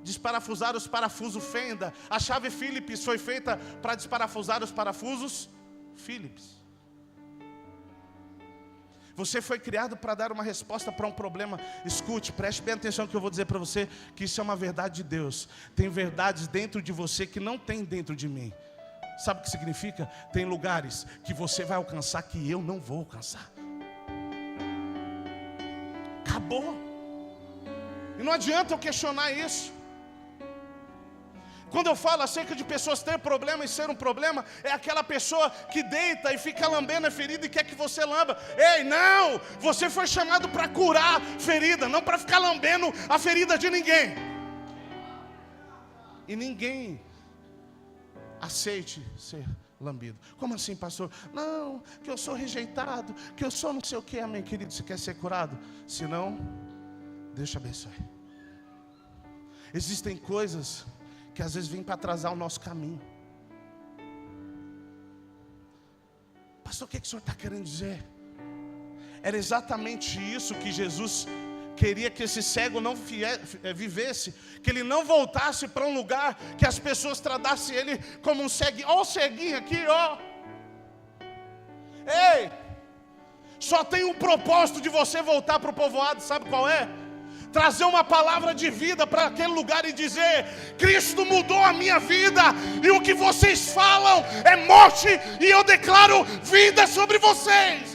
Speaker 1: desparafusar os parafusos fenda. A chave Phillips foi feita para desparafusar os parafusos Phillips. Você foi criado para dar uma resposta para um problema. Escute, preste bem atenção no que eu vou dizer para você, que isso é uma verdade de Deus. Tem verdades dentro de você que não tem dentro de mim. Sabe o que significa? Tem lugares que você vai alcançar que eu não vou alcançar. Acabou. E não adianta eu questionar isso. Quando eu falo acerca de pessoas ter problema e ser um problema, é aquela pessoa que deita e fica lambendo a ferida e quer que você lamba. Ei, não! Você foi chamado para curar ferida, não para ficar lambendo a ferida de ninguém. E ninguém aceite ser lambido. Como assim, pastor? Não, que eu sou rejeitado, que eu sou não sei o que. Amém, querido, você quer ser curado? Se não, Deus te abençoe. Existem coisas que às vezes vêm para atrasar o nosso caminho. Pastor, o que o senhor está querendo dizer? Era exatamente isso que Jesus queria que esse cego não vivesse, que ele não voltasse para um lugar que as pessoas tratassem ele como um ceguinho. Ó o ceguinho aqui, ó. Ei, só tem um propósito de você voltar para o povoado, sabe qual é? Trazer uma palavra de vida para aquele lugar e dizer, Cristo mudou a minha vida, e o que vocês falam é morte, e eu declaro vida sobre vocês.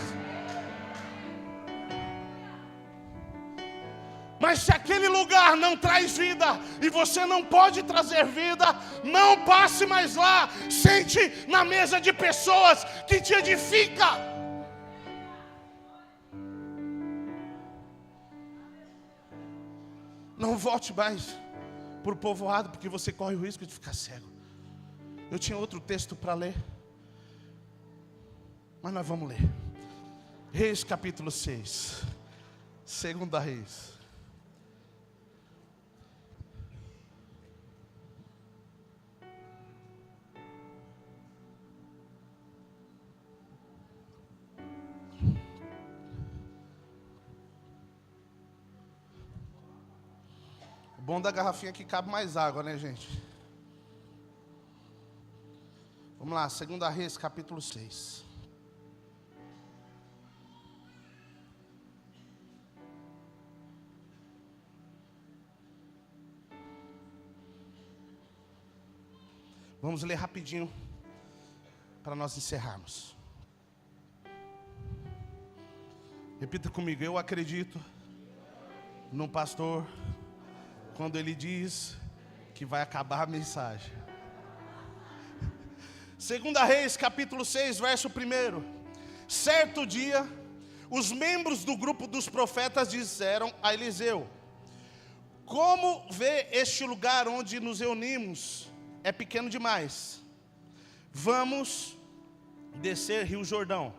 Speaker 1: Mas se aquele lugar não traz vida, e você não pode trazer vida, não passe mais lá. Sente na mesa de pessoas que te edificam. Não volte mais para o povoado, porque você corre o risco de ficar cego. Eu tinha outro texto para ler, mas nós vamos ler. Reis capítulo 6. Segunda Reis. O bom da garrafinha é que cabe mais água, né, gente? Vamos lá, 2 Reis, capítulo 6. Vamos ler rapidinho para nós encerrarmos. Repita comigo, eu acredito no pastor quando ele diz que vai acabar a mensagem. 2 Reis, capítulo 6, verso 1. Certo dia, os membros do grupo dos profetas disseram a Eliseu: como vê este lugar onde nos reunimos? É pequeno demais. Vamos descer Rio Jordão.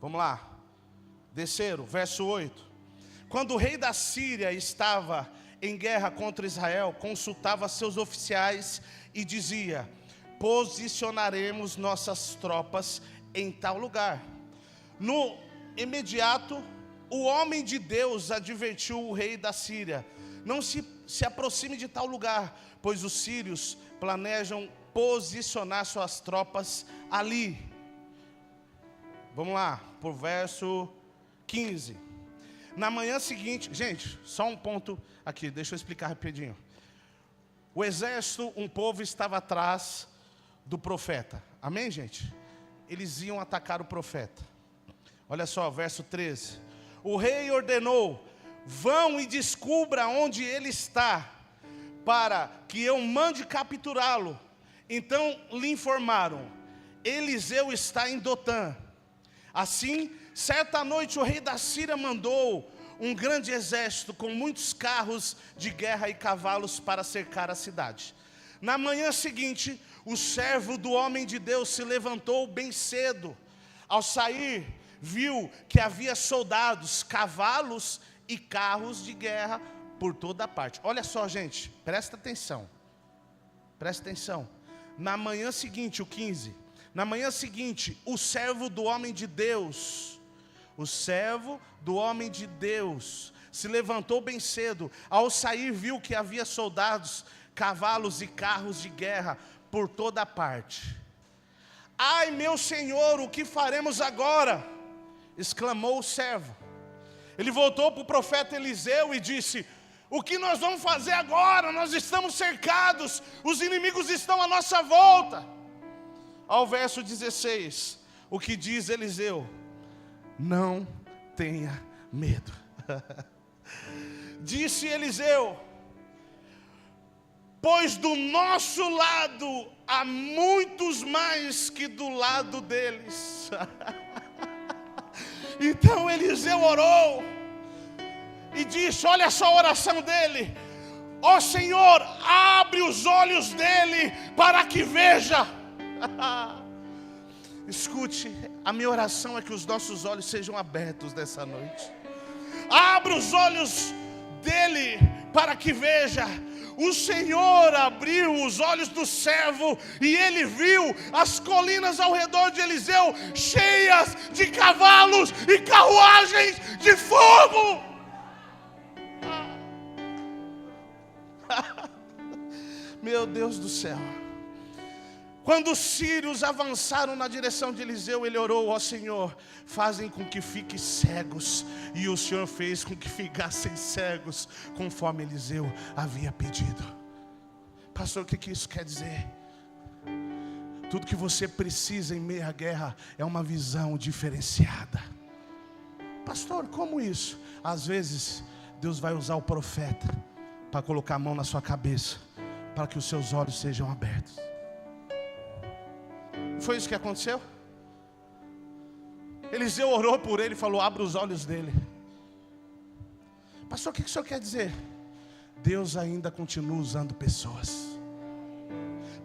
Speaker 1: Vamos lá. Desceram, verso 8. Quando o rei da Síria estava em guerra contra Israel, consultava seus oficiais e dizia: posicionaremos nossas tropas em tal lugar. No imediato, o homem de Deus advertiu o rei da Síria: não se aproxime de tal lugar, pois os sírios planejam posicionar suas tropas ali. Vamos lá, por verso 15. Na manhã seguinte, gente, só um ponto aqui, deixa eu explicar rapidinho. O exército, um povo estava atrás do profeta. Amém, gente? Eles iam atacar o profeta. Olha só, verso 13. O rei ordenou: vão e descubra onde ele está, para que eu mande capturá-lo. Então lhe informaram: Eliseu está em Dotã. Assim, certa noite o rei da Síria mandou um grande exército com muitos carros de guerra e cavalos para cercar a cidade. Na manhã seguinte, o servo do homem de Deus se levantou bem cedo. Ao sair, viu que havia soldados, cavalos e carros de guerra por toda parte. Olha só, gente, presta atenção. Presta atenção. Na manhã seguinte, o 15. Na manhã seguinte, o servo do homem de Deus, se levantou bem cedo. Ao sair, viu que havia soldados, cavalos e carros de guerra por toda parte. Ai, meu senhor, o que faremos agora? Exclamou o servo. Ele voltou para o profeta Eliseu e disse: o que nós vamos fazer agora? Nós estamos cercados, os inimigos estão à nossa volta. Ao verso 16, o que diz Eliseu? Não tenha medo. Disse Eliseu: pois do nosso lado há muitos mais que do lado deles. Então Eliseu orou e disse, olha só a oração dele: ó Senhor, abre os olhos dele para que veja. Escute, a minha oração é que os nossos olhos sejam abertos nessa noite. Abre os olhos dele para que veja. O Senhor abriu os olhos do servo e ele viu as colinas ao redor de Eliseu cheias de cavalos e carruagens de fogo. Meu Deus do céu. Quando os sírios avançaram na direção de Eliseu, ele orou: ó Senhor, fazem com que fiquem cegos. E o Senhor fez com que ficassem cegos, conforme Eliseu havia pedido. Pastor, o que isso quer dizer? Tudo que você precisa em meio à guerra é uma visão diferenciada. Pastor, como isso? Às vezes, Deus vai usar o profeta para colocar a mão na sua cabeça, para que os seus olhos sejam abertos. Foi isso que aconteceu? Eliseu orou por ele e falou: abra os olhos dele. Pastor, o que o senhor quer dizer? Deus ainda continua usando pessoas.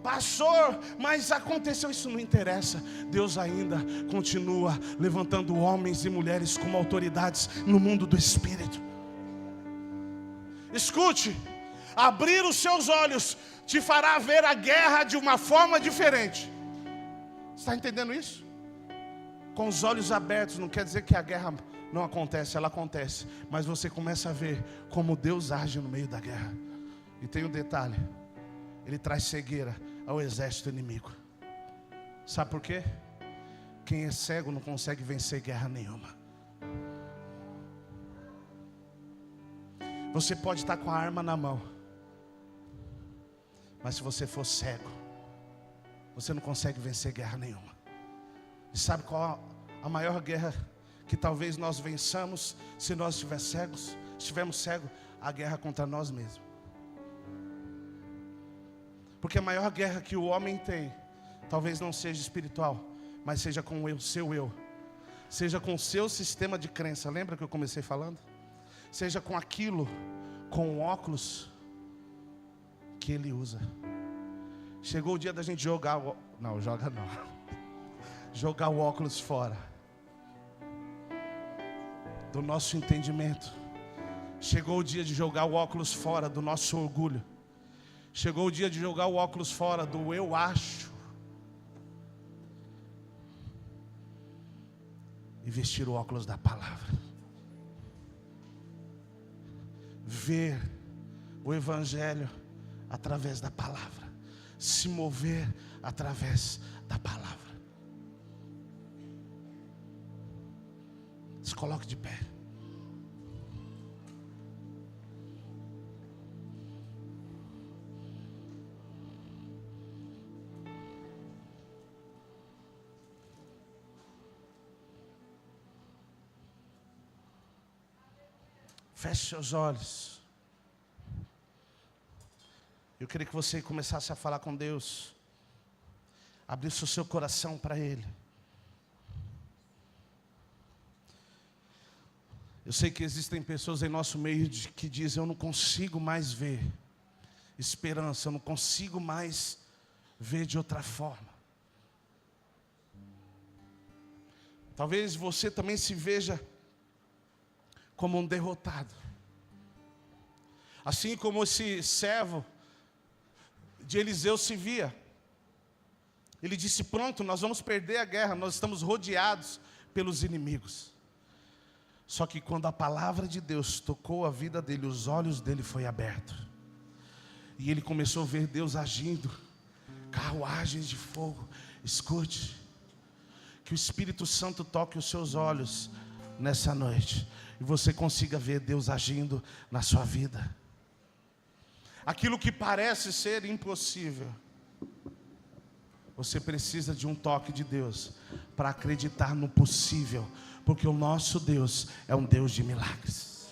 Speaker 1: Pastor, mas aconteceu, isso não interessa. Deus ainda continua levantando homens e mulheres como autoridades no mundo do Espírito. Escute, abrir os seus olhos te fará ver a guerra de uma forma diferente. Está entendendo isso? Com os olhos abertos não quer dizer que a guerra não acontece, ela acontece. Mas você começa a ver como Deus age no meio da guerra. E tem um detalhe: Ele traz cegueira ao exército inimigo. Sabe por quê? Quem é cego não consegue vencer guerra nenhuma. Você pode estar com a arma na mão, mas se você for cego, você não consegue vencer guerra nenhuma. E sabe qual a maior guerra que talvez nós vençamos se nós estivermos cegos? A guerra contra nós mesmos. Porque a maior guerra que o homem tem, talvez não seja espiritual, mas seja com o seu eu. Seja com o seu sistema de crença. Lembra que eu comecei falando? Seja com aquilo, com o óculos que ele usa. Chegou o dia da gente jogar o... Não, joga não. Jogar o óculos fora do nosso entendimento. Chegou o dia de jogar o óculos fora do nosso orgulho. Chegou o dia de jogar o óculos fora do eu acho. E vestir o óculos da palavra. Ver o evangelho através da palavra. Se mover através da palavra. Se coloque de pé. Feche seus olhos. Eu queria que você começasse a falar com Deus. Abrisse o seu coração para Ele. Eu sei que existem pessoas em nosso meio que dizem: eu não consigo mais ver esperança, eu não consigo mais ver de outra forma. Talvez você também se veja como um derrotado. Assim como esse servo de Eliseu se via. Ele disse: pronto, nós vamos perder a guerra, nós estamos rodeados pelos inimigos. Só que quando a palavra de Deus tocou a vida dele, os olhos dele foi abertos. E ele começou a ver Deus agindo. Carruagens de fogo. Escute. Que o Espírito Santo toque os seus olhos nessa noite. E você consiga ver Deus agindo na sua vida. Aquilo que parece ser impossível, você precisa de um toque de Deus para acreditar no possível. Porque o nosso Deus é um Deus de milagres.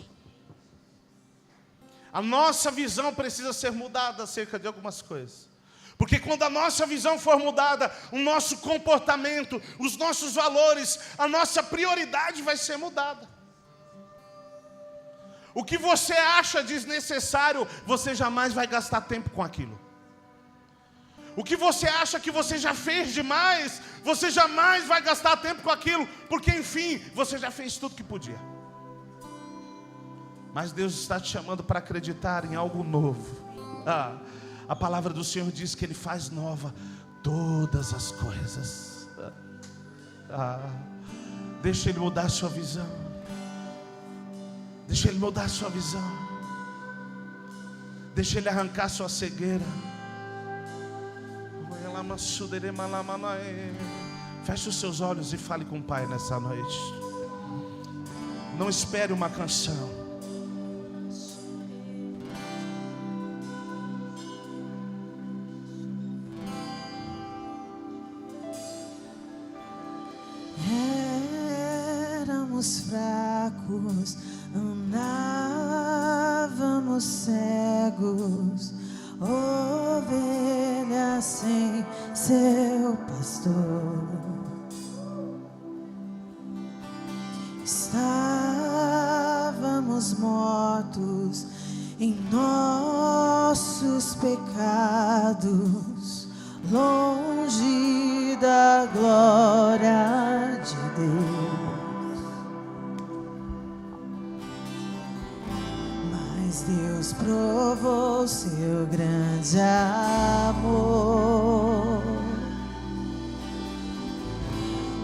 Speaker 1: A nossa visão precisa ser mudada acerca de algumas coisas. Porque quando a nossa visão for mudada, o nosso comportamento, os nossos valores, a nossa prioridade vai ser mudada. O que você acha desnecessário, você jamais vai gastar tempo com aquilo. O que você acha que você já fez demais, você jamais vai gastar tempo com aquilo, porque enfim, você já fez tudo que podia. Mas Deus está te chamando para acreditar em algo novo. A palavra do Senhor diz que Ele faz nova todas as coisas. Deixa Ele mudar a sua visão. Deixa Ele mudar a sua visão. Deixa Ele arrancar a sua cegueira. Feche os seus olhos e fale com o Pai nessa noite. Não espere uma canção.
Speaker 4: Éramos fracos, andávamos cegos, ovelhas sem seu pastor. Estávamos mortos em nossos pecados, longe da glória de Deus. Mas Deus provou seu grande amor.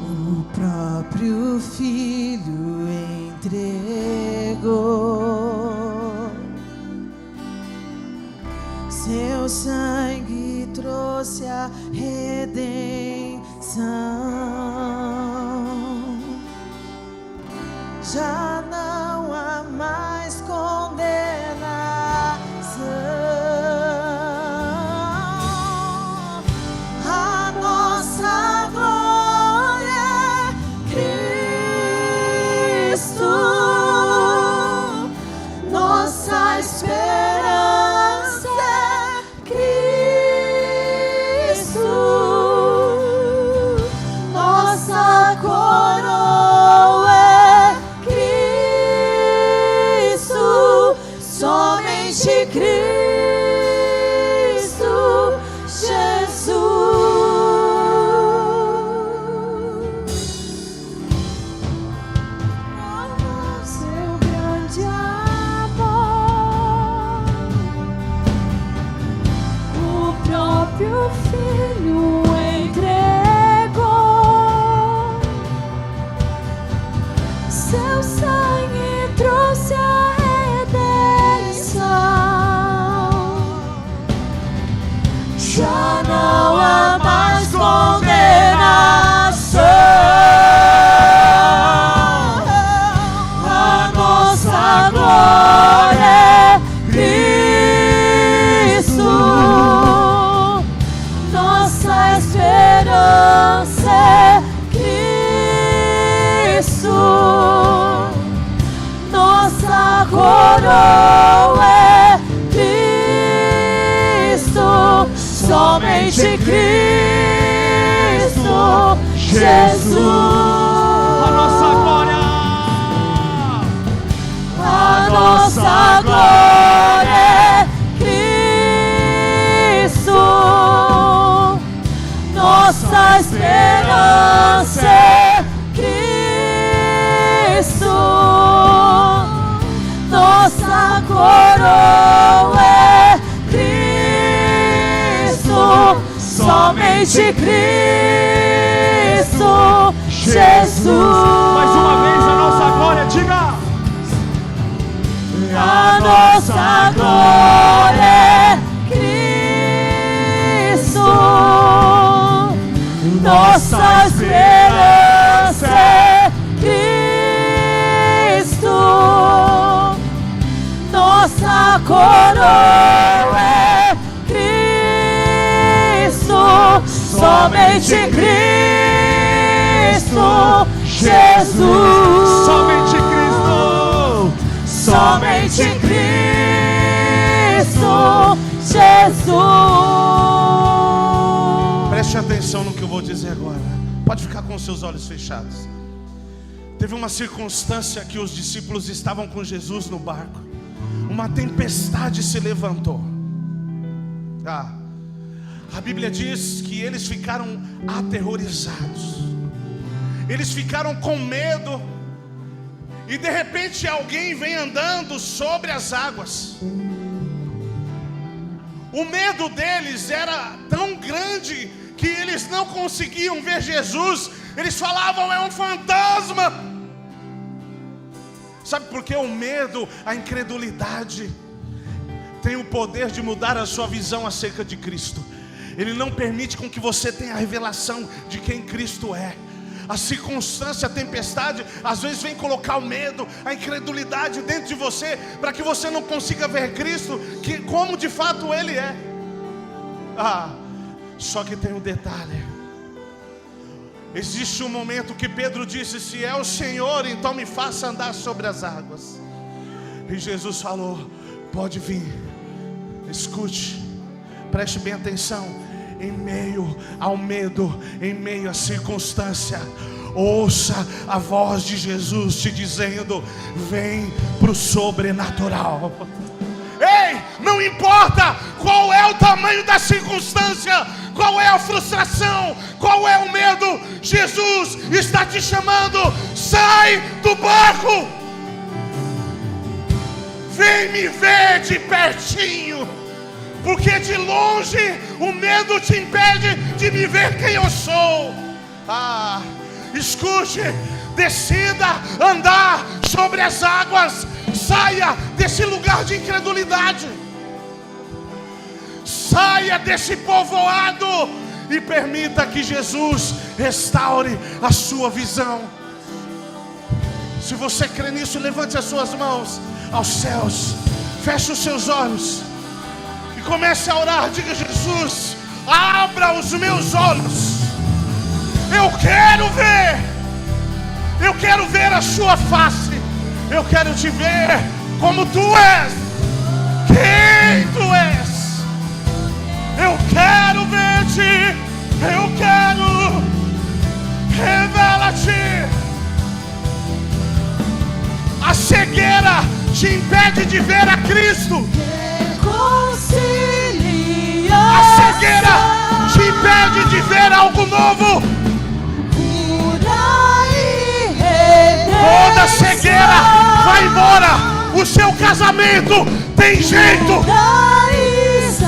Speaker 4: O próprio Filho entregou. Seu sangue trouxe a redenção. Já não há mais condenação. A nossa glória é Cristo, nossa esperança é Cristo. coroa é Cristo, somente Cristo, Jesus. A nossa glória é Cristo, nossa esperança é Cristo, nossa coroa é Cristo, somente Cristo, Jesus.
Speaker 2: Mais uma vez a nossa glória, diga!
Speaker 4: A nossa glória é Cristo, nossa esperança é Cristo, nossa coroa é Cristo, somente Cristo, Jesus.
Speaker 2: Somente Cristo!
Speaker 4: Somente Cristo, Jesus.
Speaker 1: Preste atenção no que eu vou dizer agora. Pode ficar com seus olhos fechados. Teve uma circunstância que os discípulos estavam com Jesus no barco. Uma tempestade se levantou. A Bíblia diz que eles ficaram aterrorizados. Eles ficaram com medo. E de repente alguém vem andando sobre as águas. O medo deles era tão grande que eles não conseguiam ver Jesus. Eles falavam: é um fantasma. Sabe por que o medo, a incredulidade tem o poder de mudar a sua visão acerca de Cristo? Ele não permite com que você tenha a revelação de quem Cristo é. A circunstância, a tempestade, às vezes vem colocar o medo, a incredulidade dentro de você, para que você não consiga ver Cristo como de fato Ele é. Só que tem um detalhe. Existe um momento que Pedro disse: se é o Senhor, então me faça andar sobre as águas. E Jesus falou: pode vir. Escute, preste bem atenção. Em meio ao medo, em meio à circunstância, ouça a voz de Jesus te dizendo: vem para o sobrenatural. Ei, não importa qual é o tamanho da circunstância, qual é a frustração, qual é o medo, Jesus está te chamando. Sai do barco, vem me ver de pertinho. Porque de longe o medo te impede de me ver quem eu sou. Escute, decida andar sobre as águas. Saia desse lugar de incredulidade. Saia desse povoado e permita que Jesus restaure a sua visão. Se você crê nisso, levante as suas mãos aos céus. Feche os seus olhos. E comece a orar, diga: Jesus, abra os meus olhos. Eu quero ver a sua face. Eu quero te ver como tu és, quem tu és. Eu quero ver-te, eu quero, revela-te. A cegueira te impede de ver a Cristo. A cegueira te impede de ver algo novo. Toda cegueira vai embora. O seu casamento tem jeito.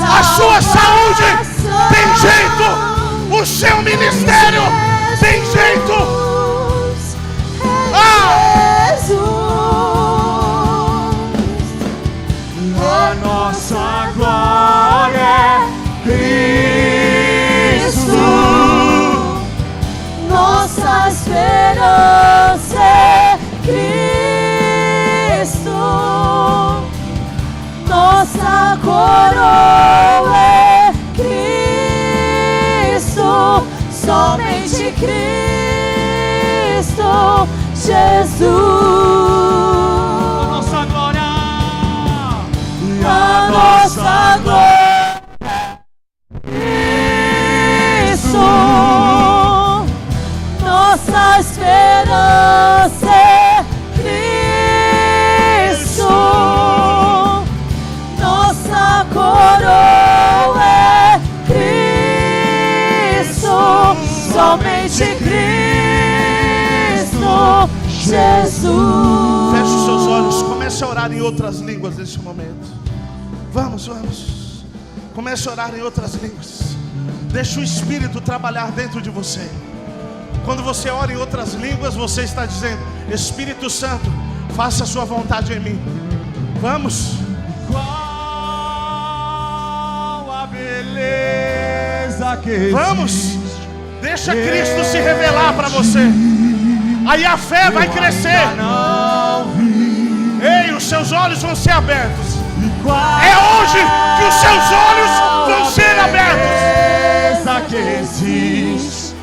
Speaker 1: A sua saúde tem jeito. O seu ministério tem jeito.
Speaker 2: A nossa glória é Cristo,
Speaker 4: nossa esperança é Cristo, nossa coroa é Cristo, somente Cristo, Jesus.
Speaker 2: a nossa glória.
Speaker 4: glória, Cristo, nossa esperança é Cristo, nossa coroa é Cristo, somente Cristo, Jesus.
Speaker 1: Feche os seus olhos, comece a orar em outras línguas nesse momento. Vamos. Comece a orar em outras línguas. Deixa o Espírito trabalhar dentro de você. Quando você ora em outras línguas, você está dizendo: Espírito Santo, faça a sua vontade em mim. Vamos.
Speaker 2: Qual a beleza que existe.
Speaker 1: Vamos. Deixa Cristo se revelar para você. Aí a fé vai crescer. Ei, os seus olhos vão ser abertos. É hoje que os seus olhos vão ser abertos.
Speaker 2: Que existe.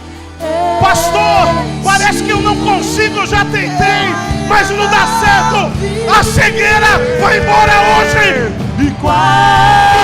Speaker 1: Pastor, parece que eu não consigo, eu já tentei, mas não dá certo. A cegueira vai embora hoje.
Speaker 4: Qual